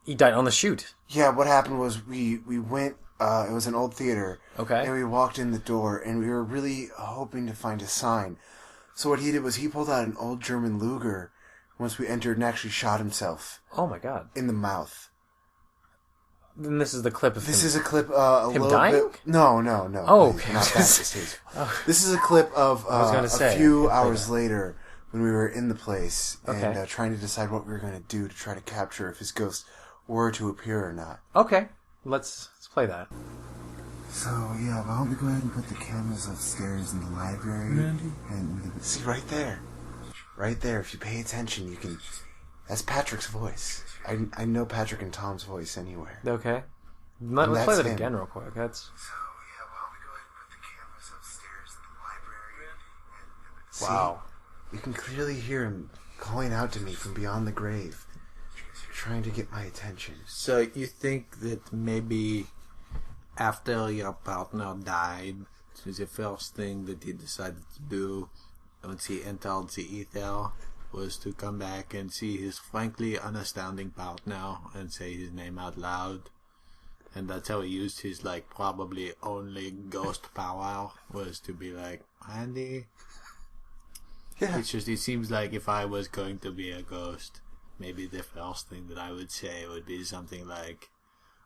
D: He died on the shoot.
E: Yeah, what happened was we went, it was an old theater.
D: Okay.
E: And we walked in the door, and we were really hoping to find a sign. So what he did was he pulled out an old German Luger once we entered and actually shot himself
D: Oh my god.
E: in the mouth.
D: Then this is the clip of
E: This
D: him.
E: is a clip, a
D: Him
E: little
D: dying?
E: bit... No.
D: Oh,
E: please,
D: okay.
E: not that stage. This is a clip of
D: was gonna say,
E: a few
D: I can play
E: hours
D: that.
E: later when we were in the place and
D: Okay.
E: trying to decide what we were going to do to try to capture if his ghost were to appear or not.
D: Okay. Let's play that.
E: So, yeah, why don't we go ahead and put the cameras upstairs in the library?
B: Randy?
E: And see, right there. Right there, if you pay attention, you can... That's Patrick's voice. I know Patrick and Tom's voice anywhere.
D: Okay. Let's play
E: that's
D: that
E: him.
D: again real quick. That's...
E: So, yeah, why don't we go ahead and put the cameras upstairs in the library? See,
D: Wow.
E: you can clearly hear him calling out to me from beyond the grave, trying to get my attention.
C: So you think that maybe after your partner died, the first thing that he decided to do once he entered the ether was to come back and see his frankly unastounding partner and say his name out loud. And that's how he used his, like, probably only ghost power, was to be like, Andy.
E: Yeah.
C: It's just, it seems like if I was going to be a ghost, maybe the first thing that I would say would be something like,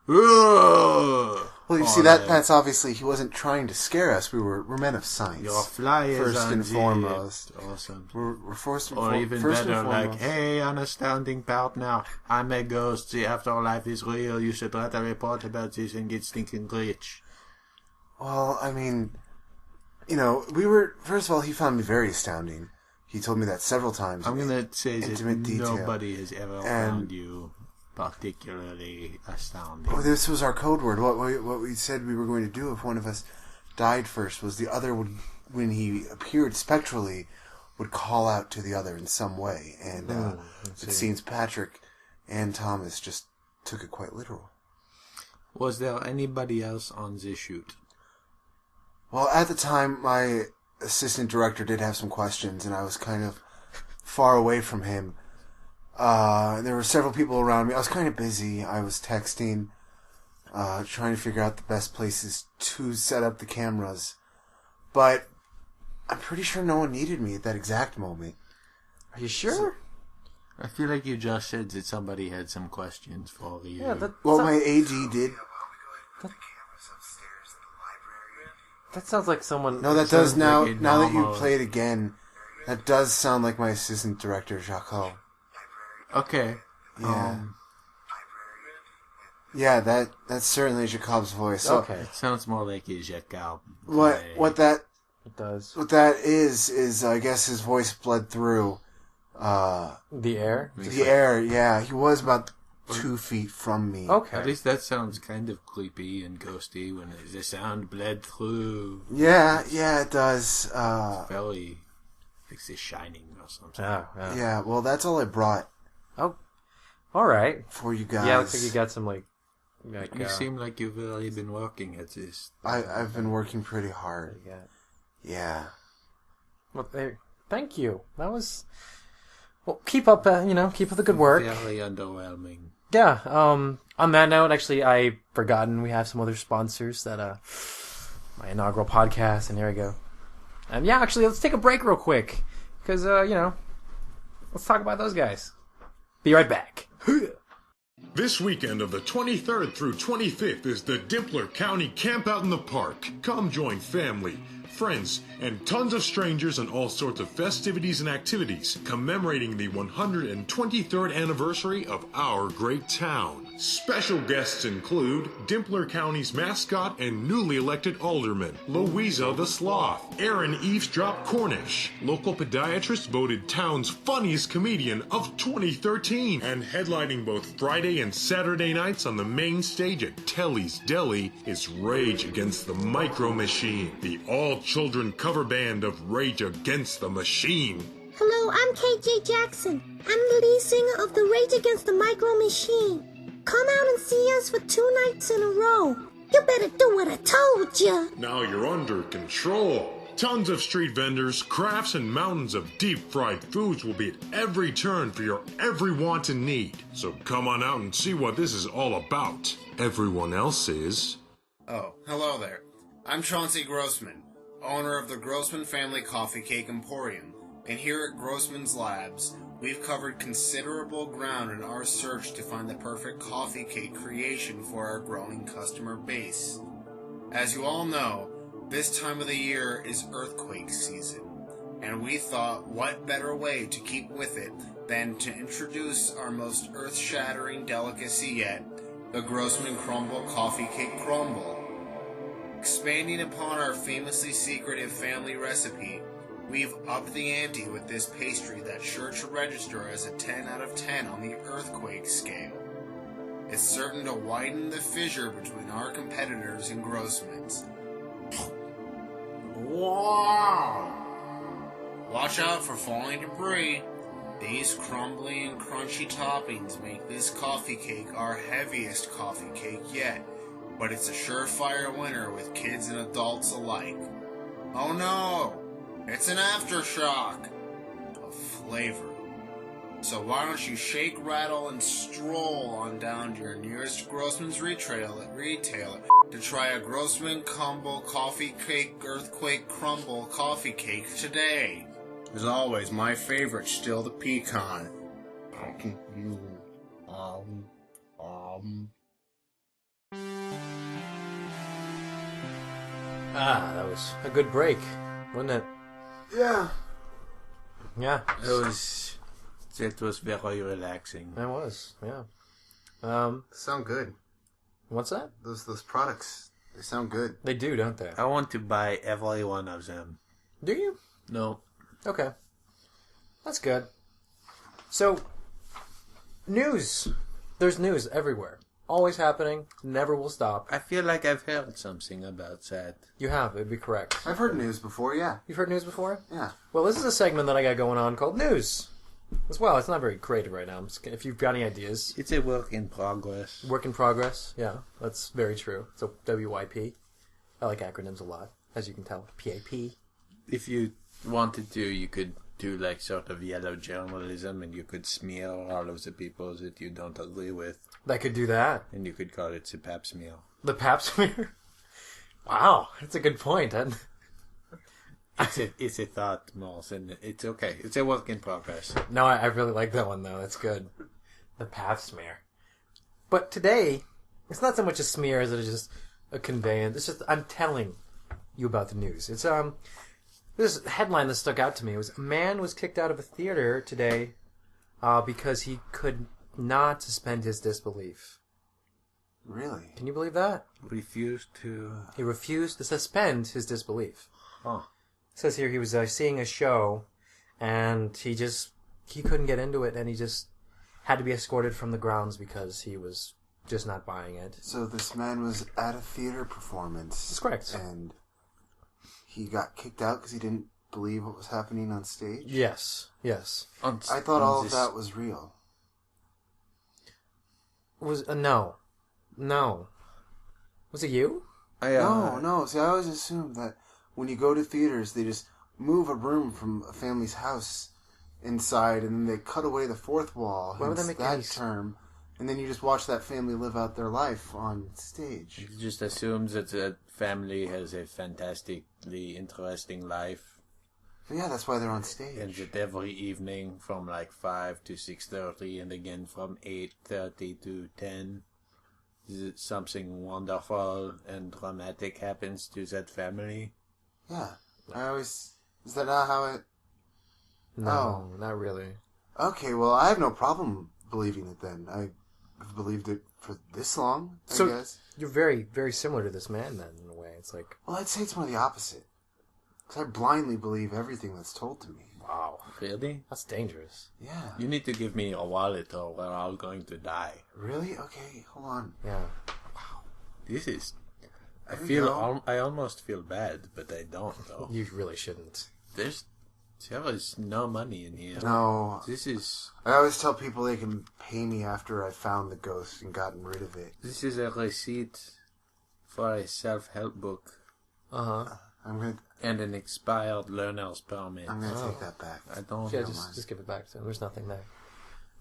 C: "Ugh!"
E: Well, you
C: Or
E: see,
C: like,
E: that's obviously, he wasn't trying to scare us. We're men of science.
C: your fly is
E: First and
C: unzipped,
E: foremost.
C: or something.
E: We're first and
C: Or even
E: first and
C: better, like,
E: foremost.
C: hey, unastounding partner, I'm a ghost, the afterlife is real, you should write a report about this and get stinking rich.
E: Well, I mean, you know, we were... First of all, he found me very astounding. He told me that several times.
C: I'm gonna say that
E: Intimate detail.
C: nobody has ever found you particularly astounding.
E: Oh, this was our code word. What we said we were going to do if one of us died first was the other would, when he appeared spectrally, would call out to the other in some way. And it seems Patrick and Thomas just took it quite literal.
C: Was there anybody else on this shoot?
E: Well, at the time, my assistant director did have some questions, and I was kind of far away from him. There were several people around me. I was kind of busy. I was texting, trying to figure out the best places to set up the cameras. But I'm pretty sure no one needed me at that exact moment.
D: Are you sure?
C: I feel like you just said that somebody had some questions for you.
D: Yeah, that,
E: Well,
D: sounds,
E: my AD did.
D: that sounds like someone...
E: No, that does
C: Sounds
E: now.
C: like a
E: Now that you
C: normal-
E: play it again, that does sound like my assistant director, Jacques.
C: Okay.
E: Yeah. Yeah, that's certainly Jacob's voice. So
D: Okay.
C: It sounds more like a Jacob.
E: what that
D: It does.
E: is I guess his voice bled through
D: The air?
E: the air. Yeah, he was about 2 feet from me.
D: Okay.
C: At least that sounds kind of creepy and ghosty when the sound bled through.
E: Yeah, it does.
C: Belly. Like The Shining or something.
E: Yeah, well, that's all I brought
D: Oh, all right.
E: for you guys.
D: Yeah, looks like you got some
C: You seem like you've really been working at this.
E: I've been working pretty hard.
D: Yeah.
E: Yeah.
D: Well, thank you. That was. Well, keep up. Keep up the good work.
C: Fairly underwhelming.
D: Yeah. On that note, actually, I forgotten we have some other sponsors that my inaugural podcast, and here we go. And yeah, actually, let's take a break real quick because let's talk about those guys. Be right back.
G: This weekend of the 23rd through 25th is the Dimpler County Camp Out in the Park. Come join family, friends, and tons of strangers on all sorts of festivities and activities commemorating the 123rd anniversary of our great town. Special guests include Dimpler County's mascot and newly elected alderman, Louisa the Sloth, Aaron Eavesdrop Cornish, local podiatrist voted town's funniest comedian of 2013, and headlining both Friday and Saturday nights on the main stage at Telly's Deli is Rage Against the Micro Machine, the all-children cover band of Rage Against the Machine.
H: Hello, I'm KJ Jackson. I'm the lead singer of the Rage Against the Micro Machine. Come out and see us for 2 nights in a row. You better do what I told you.
G: Now you're under control. Tons of street vendors, crafts, and mountains of deep-fried foods will be at every turn for your every want and need. So come on out and see what this is all about. Everyone else is...
I: Oh, hello there. I'm Chauncey Grossman, owner of the Grossman Family Coffee Cake Emporium. And here at Grossman's Labs, we've covered considerable ground in our search to find the perfect coffee cake creation for our growing customer base. As you all know, this time of the year is earthquake season, and we thought what better way to keep with it than to introduce our most earth-shattering delicacy yet, the Grossman Crumble Coffee Cake Crumble. Expanding upon our famously secretive family recipe, we've upped the ante with this pastry that's sure to register as a 10 out of 10 on the earthquake scale. It's certain to widen the fissure between our competitors and Grossman's. Wow! Watch out for falling debris. These crumbly and crunchy toppings make this coffee cake our heaviest coffee cake yet, but it's a surefire winner with kids and adults alike. Oh no! It's an aftershock of flavor. So why don't you shake, rattle, and stroll on down to your nearest Grossman's retailer to try a Grossman Combo Coffee Cake Earthquake Crumble Coffee Cake today. As always, my favorite still the pecan.
D: That was a good break, wasn't it?
E: Yeah.
D: Yeah,
C: It was very relaxing.
D: that was. Yeah.
E: Sound good.
D: What's that?
E: Those products, they sound good.
D: They do, don't they?
C: I want to buy every one of them.
D: Do you?
C: No.
D: Okay. That's good. So, news. There's news everywhere. Always happening. Never will stop.
C: I feel like I've heard something about that.
D: You have. It'd be correct.
E: I've heard news before, yeah.
D: You've heard news before?
E: Yeah.
D: Well, this is a segment that I got going on called News. As well, it's not very creative right now. If you've got any ideas.
C: It's a work in progress.
D: Work in progress. Yeah, that's very true. So, WYP. I like acronyms a lot, as you can tell. PAP.
C: If you wanted to, you could do like sort of yellow journalism, and you could smear all of the people that you don't agree with.
D: That could do that.
C: And you could call it the pap smear.
D: The pap smear? Wow, that's a good point.
C: It's a thought, Moss, and it's okay. It's a work in progress.
D: No, I really like that one, though. That's good. The pap smear. But today, it's not so much a smear as it is just a conveyance. It's just, I'm telling you about the news. It's, this headline that stuck out to me was, a man was kicked out of a theater today because he could not suspend his disbelief.
E: Really?
D: Can you believe that?
C: Refused to...
D: He refused to suspend his disbelief.
C: Huh.
D: It says here he was seeing a show, and he couldn't get into it, and he just had to be escorted from the grounds because he was just not buying it.
E: So this man was at a theater performance.
D: That's correct.
E: And he got kicked out because he didn't believe what was happening on stage?
D: Yes.
E: I thought all of that was real.
D: No. Was it you?
E: No. See, I always assumed that when you go to theaters, they just move a room from a family's house inside, and then they cut away the fourth wall.
D: Why would that make
E: that term? And then you just watch that family live out their life on stage.
C: It just assumes that the family has a fantastically interesting life.
E: Yeah, that's why they're on stage.
C: And that every evening from like 5 to 6:30 and again from 8:30 to 10, something wonderful and dramatic happens to that family.
E: Yeah. Is that not how it...
D: No, not really.
E: Okay, well, I have no problem believing it then. I've believed it for this long, I guess.
D: You're very, very similar to this man then, in a way. It's like...
E: Well, I'd say it's more the opposite. Because I blindly believe everything that's told to me.
D: Wow.
C: Really?
D: That's dangerous.
E: Yeah.
C: You need to give me your wallet or we're all going to die.
E: Really? Okay, hold on.
D: Yeah.
C: Wow. This is... I almost feel bad, but I don't, though.
D: You really shouldn't.
C: There is no money in here.
E: No.
C: This is...
E: I always tell people they can pay me after I found the ghost and gotten rid of it.
C: This is a receipt for a self-help book.
D: Uh-huh.
C: And an expired learner's permit.
E: I'm gonna take that back.
C: I don't
D: Yeah,
C: know.
D: just give it back to him. There's nothing there.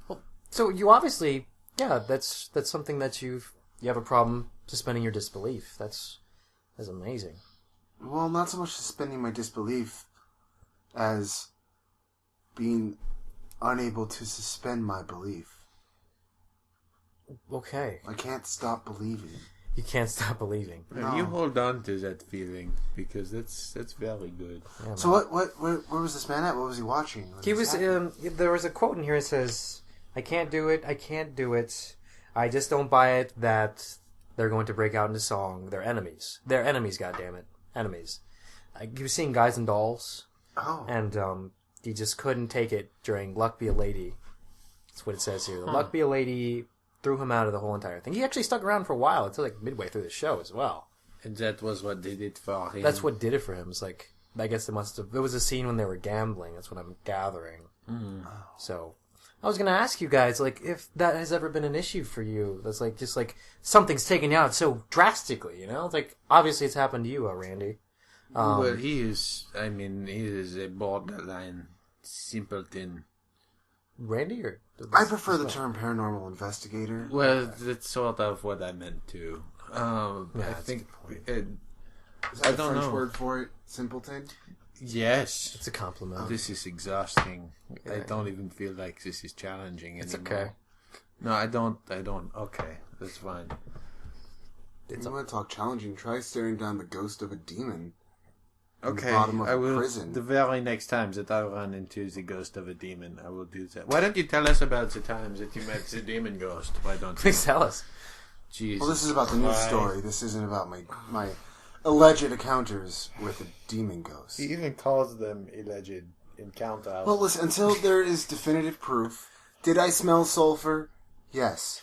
D: Well, so you obviously... Yeah, that's something that you have a problem suspending your disbelief. That's amazing.
E: Well, not so much suspending my disbelief as being unable to suspend my belief.
D: Okay.
E: I can't stop believing.
D: You can't stop believing.
C: No. You hold on to that feeling because that's very good.
D: Yeah,
E: so where was this man at? What was he watching?
D: He was there was a quote in here that says, I can't do it, I just don't buy it that they're going to break out into song. They're enemies. They're enemies, goddammit. Enemies. He was seeing Guys and Dolls.
E: Oh.
D: And he just couldn't take it during Luck Be a Lady. That's what it says here. Luck Be a Lady threw him out of the whole entire thing. He actually stuck around for a while, until like midway through the show as well.
C: And that was what did it for him.
D: That's what did it for him. It's like, I guess there was a scene when they were gambling. That's what I'm gathering.
C: Mm.
D: So, I was going to ask you guys, like, if that has ever been an issue for you. That's like, just like, something's taken you out so drastically, you know? It's like, obviously it's happened to you, Randy.
C: Well, he is a borderline simpleton.
D: Randy, or?
E: I prefer the term paranormal investigator.
C: Well, that's sort of what I meant too. I think
E: is that a French word for it? Simpleton?
C: Yes.
D: It's a compliment.
C: This is exhausting. I don't even feel like this is challenging anymore.
D: It's okay.
C: No, I don't. Okay, that's fine.
E: If you want to talk challenging, try staring down the ghost of a demon.
C: Okay,
E: I will.
C: Prison. The very next time that I run into the ghost of a demon, I will do that. Why don't you tell us about the times that you met the demon ghost? Why don't you?
D: Please tell us.
C: Jesus.
E: Well, this is about the news story. This isn't about my alleged encounters with a demon ghost.
C: He even calls them alleged encounters.
E: Well, listen, until there is definitive proof, did I smell sulfur? Yes.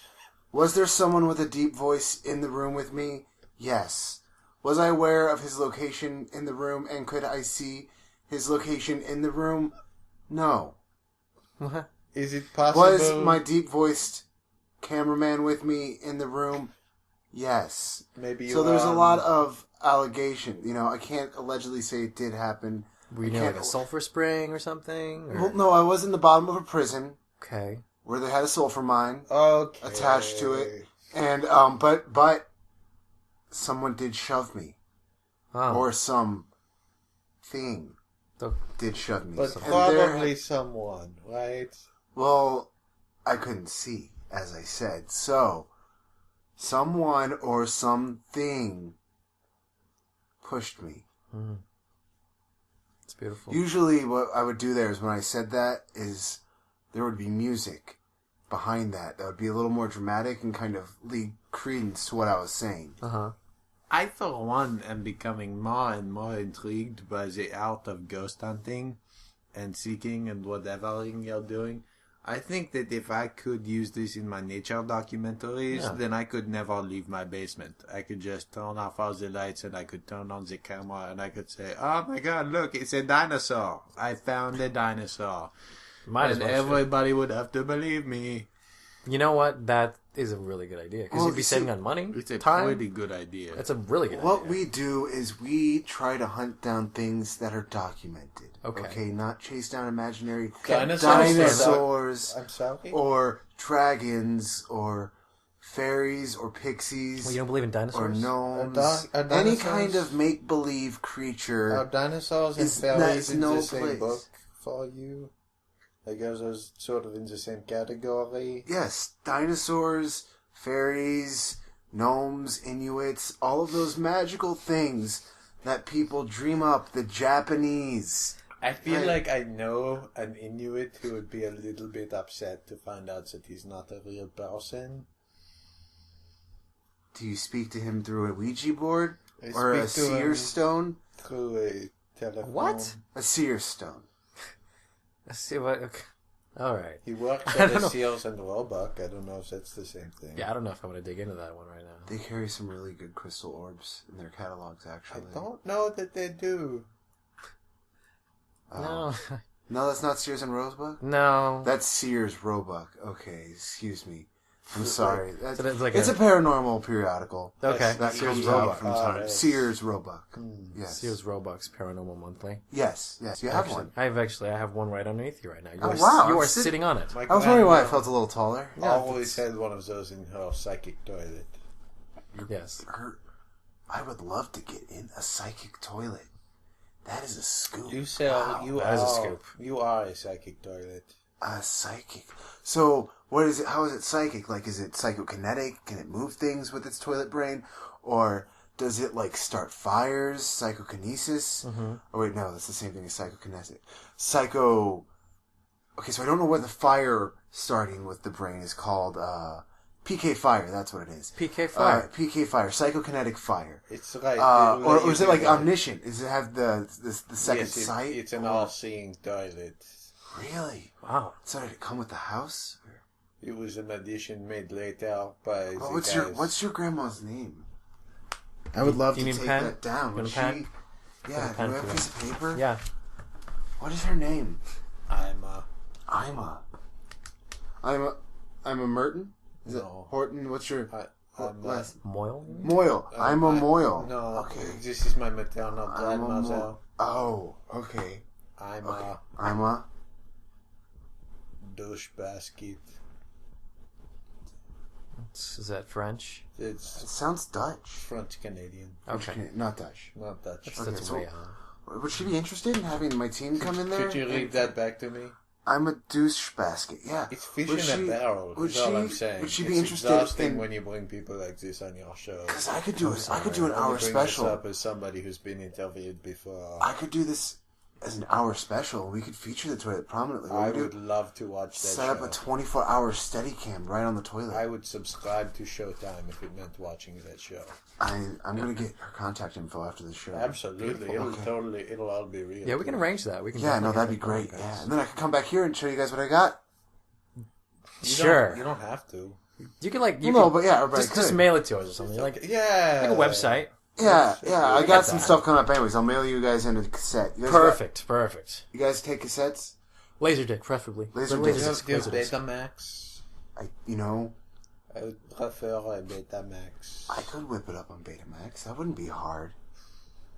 E: Was there someone with a deep voice in the room with me? Yes. Was I aware of his location in the room, and could I see his location in the room? No.
D: What?
C: Is it possible?
E: Was my deep-voiced cameraman with me in the room? Yes.
C: Maybe.
E: So there's a lot of allegation. You know, I can't allegedly say it did happen.
D: Were you near like a sulfur spring or something? Or?
E: Well, no, I was in the bottom of a prison.
D: Okay.
E: Where they had a sulfur mine.
C: Okay.
E: Attached to it. And, but someone did shove me.
D: Oh.
E: Or some thing did shove me.
C: But probably someone, right?
E: Well, I couldn't see, as I said. So, someone or something pushed me.
D: Mm. It's beautiful.
E: Usually what I would do there is when I said that is there would be music behind that. That would be a little more dramatic and kind of lead credence to what I was saying.
D: Uh-huh.
C: I, for one, am becoming more and more intrigued by the art of ghost hunting and seeking and whatever you're doing. I think that if I could use this in my nature documentaries, then I could never leave my basement. I could just turn off all the lights and I could turn on the camera and I could say, oh my god, look, it's a dinosaur. I found a dinosaur.
D: Might as
C: And
D: well
C: everybody would have to believe me.
D: You know what? That is a really good idea. Because you'd be saving on money,
C: It's a
D: time.
C: pretty good idea.
D: That's a really good idea.
E: What we do is we try to hunt down things that are documented.
D: Okay.
E: Not chase down imaginary
C: Dinosaurs.
E: dinosaurs
C: I'm sorry?
E: or dragons or fairies or pixies
D: Well, you don't believe in
E: or
D: dinosaurs?
E: gnomes.
C: Are
E: Any
C: dinosaurs-
E: kind of make-believe creature.
C: Are dinosaurs and
E: That's
C: fairies in
E: no
C: the same
E: place.
C: book for you? I guess those sort of in the same category.
E: Yes, dinosaurs, fairies, gnomes, Inuits, all of those magical things that people dream up. The Japanese.
C: I feel like I know an Inuit who would be a little bit upset to find out that he's not a real person.
E: Do you speak to him through a Ouija board?
C: I
E: Or a
C: speak to him
E: seer stone?
C: Through a telephone.
D: What?
E: A seer stone.
D: Let's see what... Okay. All right.
C: He works
D: I
C: at
D: don't
C: a
D: know.
C: Sears and Roebuck. I don't know if that's the same thing.
D: Yeah, I don't know if I'm going to dig into that one right now.
E: They carry some really good crystal orbs in their catalogs,
C: I
E: actually.
C: don't know that they do.
D: No.
E: No, that's not Sears and Roebuck?
D: No.
E: That's Sears Roebuck. Okay, excuse me. I'm sorry. That's,
D: So that's like
E: it's a paranormal periodical.
D: Okay.
E: That
D: Sears
E: comes
D: Roebuck.
E: out from time.
C: yes.
E: Sears Roebuck. Yes.
D: Sears Roebuck's Paranormal Monthly.
E: Yes. You have one.
D: I have one right underneath you right now. You
E: Oh,
D: are,
E: wow.
D: You are
E: Sit-
D: sitting on it.
C: My
E: I was wondering why I
C: grandma
E: felt a little taller.
C: always had one of those in her psychic toilet.
D: Yes.
E: I would love to get in a psychic toilet. That is a scoop.
C: You sell. You
D: that is
C: are.
D: a scoop.
C: You are a psychic toilet.
E: A psychic. So, what is it? How is it psychic? Like, is it psychokinetic? Can it move things with its toilet brain? Or does it, like, start fires? Psychokinesis?
D: Mm-hmm.
E: Oh, wait, no, that's the same thing as psychokinetic. Okay, so I don't know what the fire starting with the brain is called. PK fire, that's what it is.
D: PK fire.
E: PK fire, psychokinetic fire.
C: It's like.
E: Or is it like omniscient? Does it have the second
C: Yes,
E: sight?
C: it's an all-seeing toilet.
E: Really?
D: Wow.
E: So did it come with the house?
C: It was an addition made later by the
E: What's
C: guys.
E: your grandma's name? I would love
D: Do you
E: to
D: need
E: take
D: a pen?
E: that down.
D: You
E: Would
D: want a pen?
E: Yeah,
D: Got a pen
E: do we have
D: for
E: a piece of paper?
D: Yeah.
E: What is her name?
C: I'm
E: I'm a Merton? Is it
C: No.
E: Horton? What's your
C: I'm
E: last?
D: Moyle?
E: Moyle. I'm a Moyle.
C: No,
E: Okay.
C: this is my maternal
E: I'm a
C: grandmother.
E: Oh, okay.
C: I'm
E: I'm a...
C: douche basket.
D: Is that French?
E: It
C: It's
E: sounds Dutch.
C: French Canadian,
D: Okay.
E: Not Dutch.
C: not Dutch.
D: That's
E: so-
D: way on.
E: Would she be interested in having my team come in there?
C: Could you read that back to me?
E: I'm a douche basket. Yeah.
C: It's fish
E: Would
C: in
E: she-
C: a barrel.
E: would
C: Is all
E: she-
C: I'm saying.
E: would she be
C: It's
E: interested
C: exhausting
E: in-
C: when you bring people like this on your show.
E: Because I could do an
C: I
E: hour
C: only bring
E: special.
C: this up as somebody who's been interviewed before.
E: I could do this as an hour special. We could feature the toilet prominently.
C: I
E: We
C: would love to watch that
E: set
C: show.
E: up a 24-hour steady cam right on the toilet.
C: I would subscribe to Showtime if it meant watching that show.
E: I'm going to get her contact info after the show.
C: Absolutely, it'll all be real.
D: Yeah, we can arrange that. We can.
E: Yeah, no,
D: definitely
E: that'd be
D: get
E: great.
D: that.
E: Yeah, and then I could come back here and show you guys what I got.
D: Sure.
C: You don't have to.
D: You can like. You
E: No,
D: can,
E: but yeah, everybody
D: just
E: could.
D: mail it to us or something. Like
C: Yeah.
D: a website.
E: Yeah, I got some
D: that.
E: stuff coming up anyways. I'll mail you guys in a cassette. You guys
D: Perfect.
E: you guys take cassettes?
D: Layserdick, preferably.
E: Laserdisc.
C: Do you
D: Laserdisc.
C: have
D: Laserdisc.
C: Betamax?
E: I
C: I would prefer a Betamax.
E: I could whip it up on Betamax. That wouldn't be hard.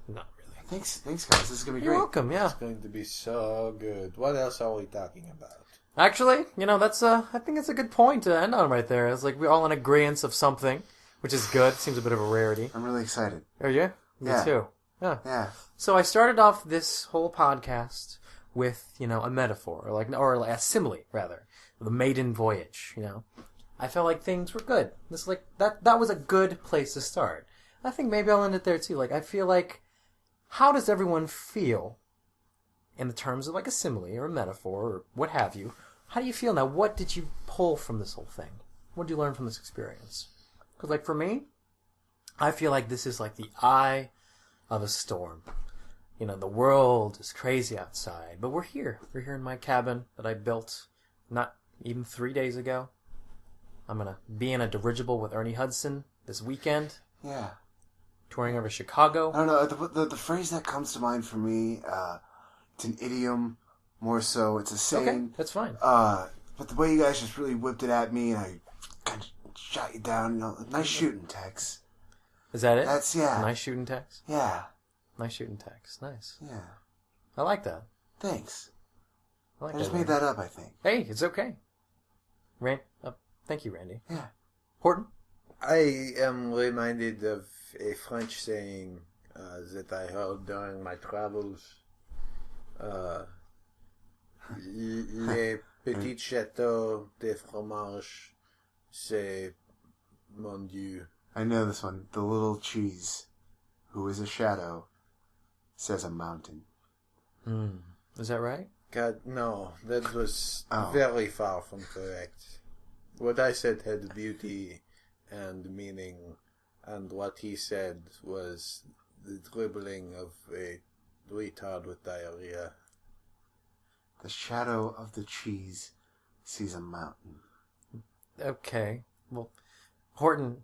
D: Not really.
E: Thanks guys. This is going to be
D: You're
E: great.
D: welcome. Yeah.
C: It's going to be so good. What else are we talking about?
D: Actually, that's I think it's a good point to end on right there. It's like we're all in agreement of something, which is good. Seems a bit of a rarity.
E: I'm really excited.
D: Are you? Me
E: Yeah.
D: too. Yeah.
E: Yeah.
D: So I started off this whole podcast with, a metaphor, or like a simile, rather. The maiden voyage, I felt like things were good. This that was a good place to start. I think maybe I'll end it there too. Like I feel like, how does everyone feel in the terms of like a simile or a metaphor or what have you? How do you feel now? What did you pull from this whole thing? What did you learn from this experience? Because like for me, I feel like this is like the eye of a storm. The world is crazy outside, but we're here. We're here in my cabin that I built not even 3 days ago. I'm going to be in a dirigible with Ernie Hudson this weekend,
E: Yeah.
D: touring over Chicago.
E: I don't know. The phrase that comes to mind for me, it's an idiom more so. It's a saying.
D: Okay, that's fine.
E: But the way you guys just really whipped it at me and I kind of shot you down, nice shooting, Tex.
D: Is that it?
E: That's, yeah.
D: Nice shooting Tex?
E: Yeah.
D: Nice shooting Tex. Nice.
E: Yeah.
D: I like that.
E: Thanks.
D: I like
E: I
D: that.
E: just made that up, I think.
D: Hey, it's okay. Thank you, Randy.
E: Yeah.
D: Horton?
C: I am reminded of a French saying that I heard during my travels. Les petits châteaux de fromage, c'est mon Dieu.
E: I know this one. The little cheese, who is a shadow, says a mountain.
D: Is that right?
C: God, no, that was
E: Oh.
C: very far from correct. What I said had beauty and meaning, and what he said was the dribbling of a retard with diarrhea.
E: The shadow of the cheese sees a mountain.
D: Okay. Well, Horton,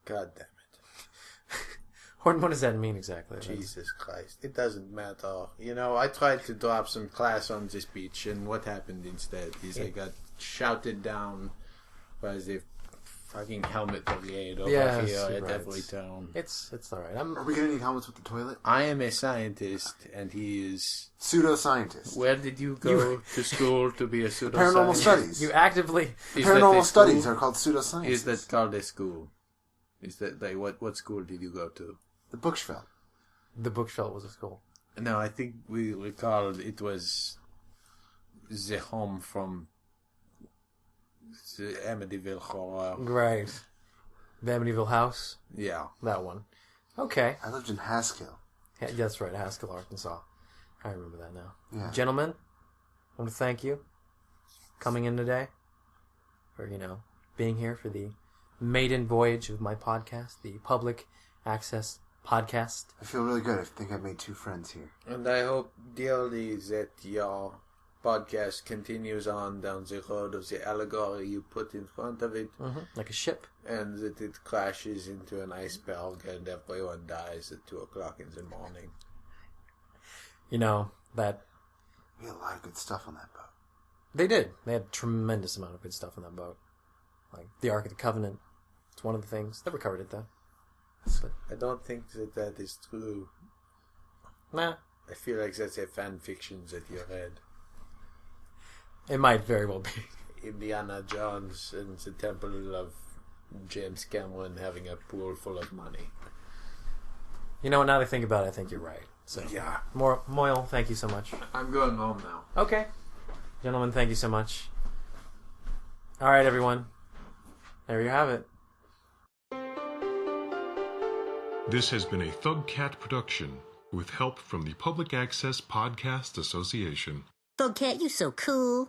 C: God damn it.
D: what does that mean exactly?
C: Jesus Christ. It doesn't matter. I tried to drop some class on this beach, and what happened instead is I got shouted down by the fucking helmet brigade over here at every town.
D: It's all right.
E: Are we going to need helmets with the toilet?
C: I am a scientist, and he is...
E: Pseudoscientist.
C: Where did you go to school to be a pseudoscientist?
E: Paranormal studies.
D: You actively...
E: Paranormal studies are called pseudoscience.
C: Is that called a school? Is that like what school did you go to?
E: The Bookshelf.
D: The Bookshelf was a school.
C: No, I think we recalled it was the home from the Amityville Horror.
D: Right. The Amityville House?
C: Yeah.
D: That one. Okay.
E: I lived in Haskell.
D: Yeah, that's right, Haskell, Arkansas. I remember that now.
E: Yeah.
D: Gentlemen, I want to thank you coming in today for, being here for the maiden voyage of my podcast, the Public Access Podcast.
E: I feel really good. I think I made 2 friends here.
C: And I hope dearly that your podcast continues on down the road of the allegory you put in front of it.
D: Mm-hmm. Like a ship.
C: And that it crashes into an iceberg and everyone dies at 2 o'clock in the morning.
D: That...
E: We had a lot of good stuff on that boat.
D: They did. They had a tremendous amount of good stuff on that boat. Like the Ark of the Covenant. It's one of the things. Never covered it, though. But,
C: I don't think that is true.
D: nah.
C: I feel like that's a fan fiction that you read.
D: It might very well be.
C: Indiana Jones and the Temple of James Cameron having a pool full of money.
D: Now that I think about it, I think you're right. So
C: Yeah.
D: Moyle, thank you so much.
C: I'm going home now.
D: Okay. Gentlemen, thank you so much. All right, everyone. There you have it.
G: This has been a Thugcat production with help from the Public Access Podcast Association.
H: Thugcat, you so cool.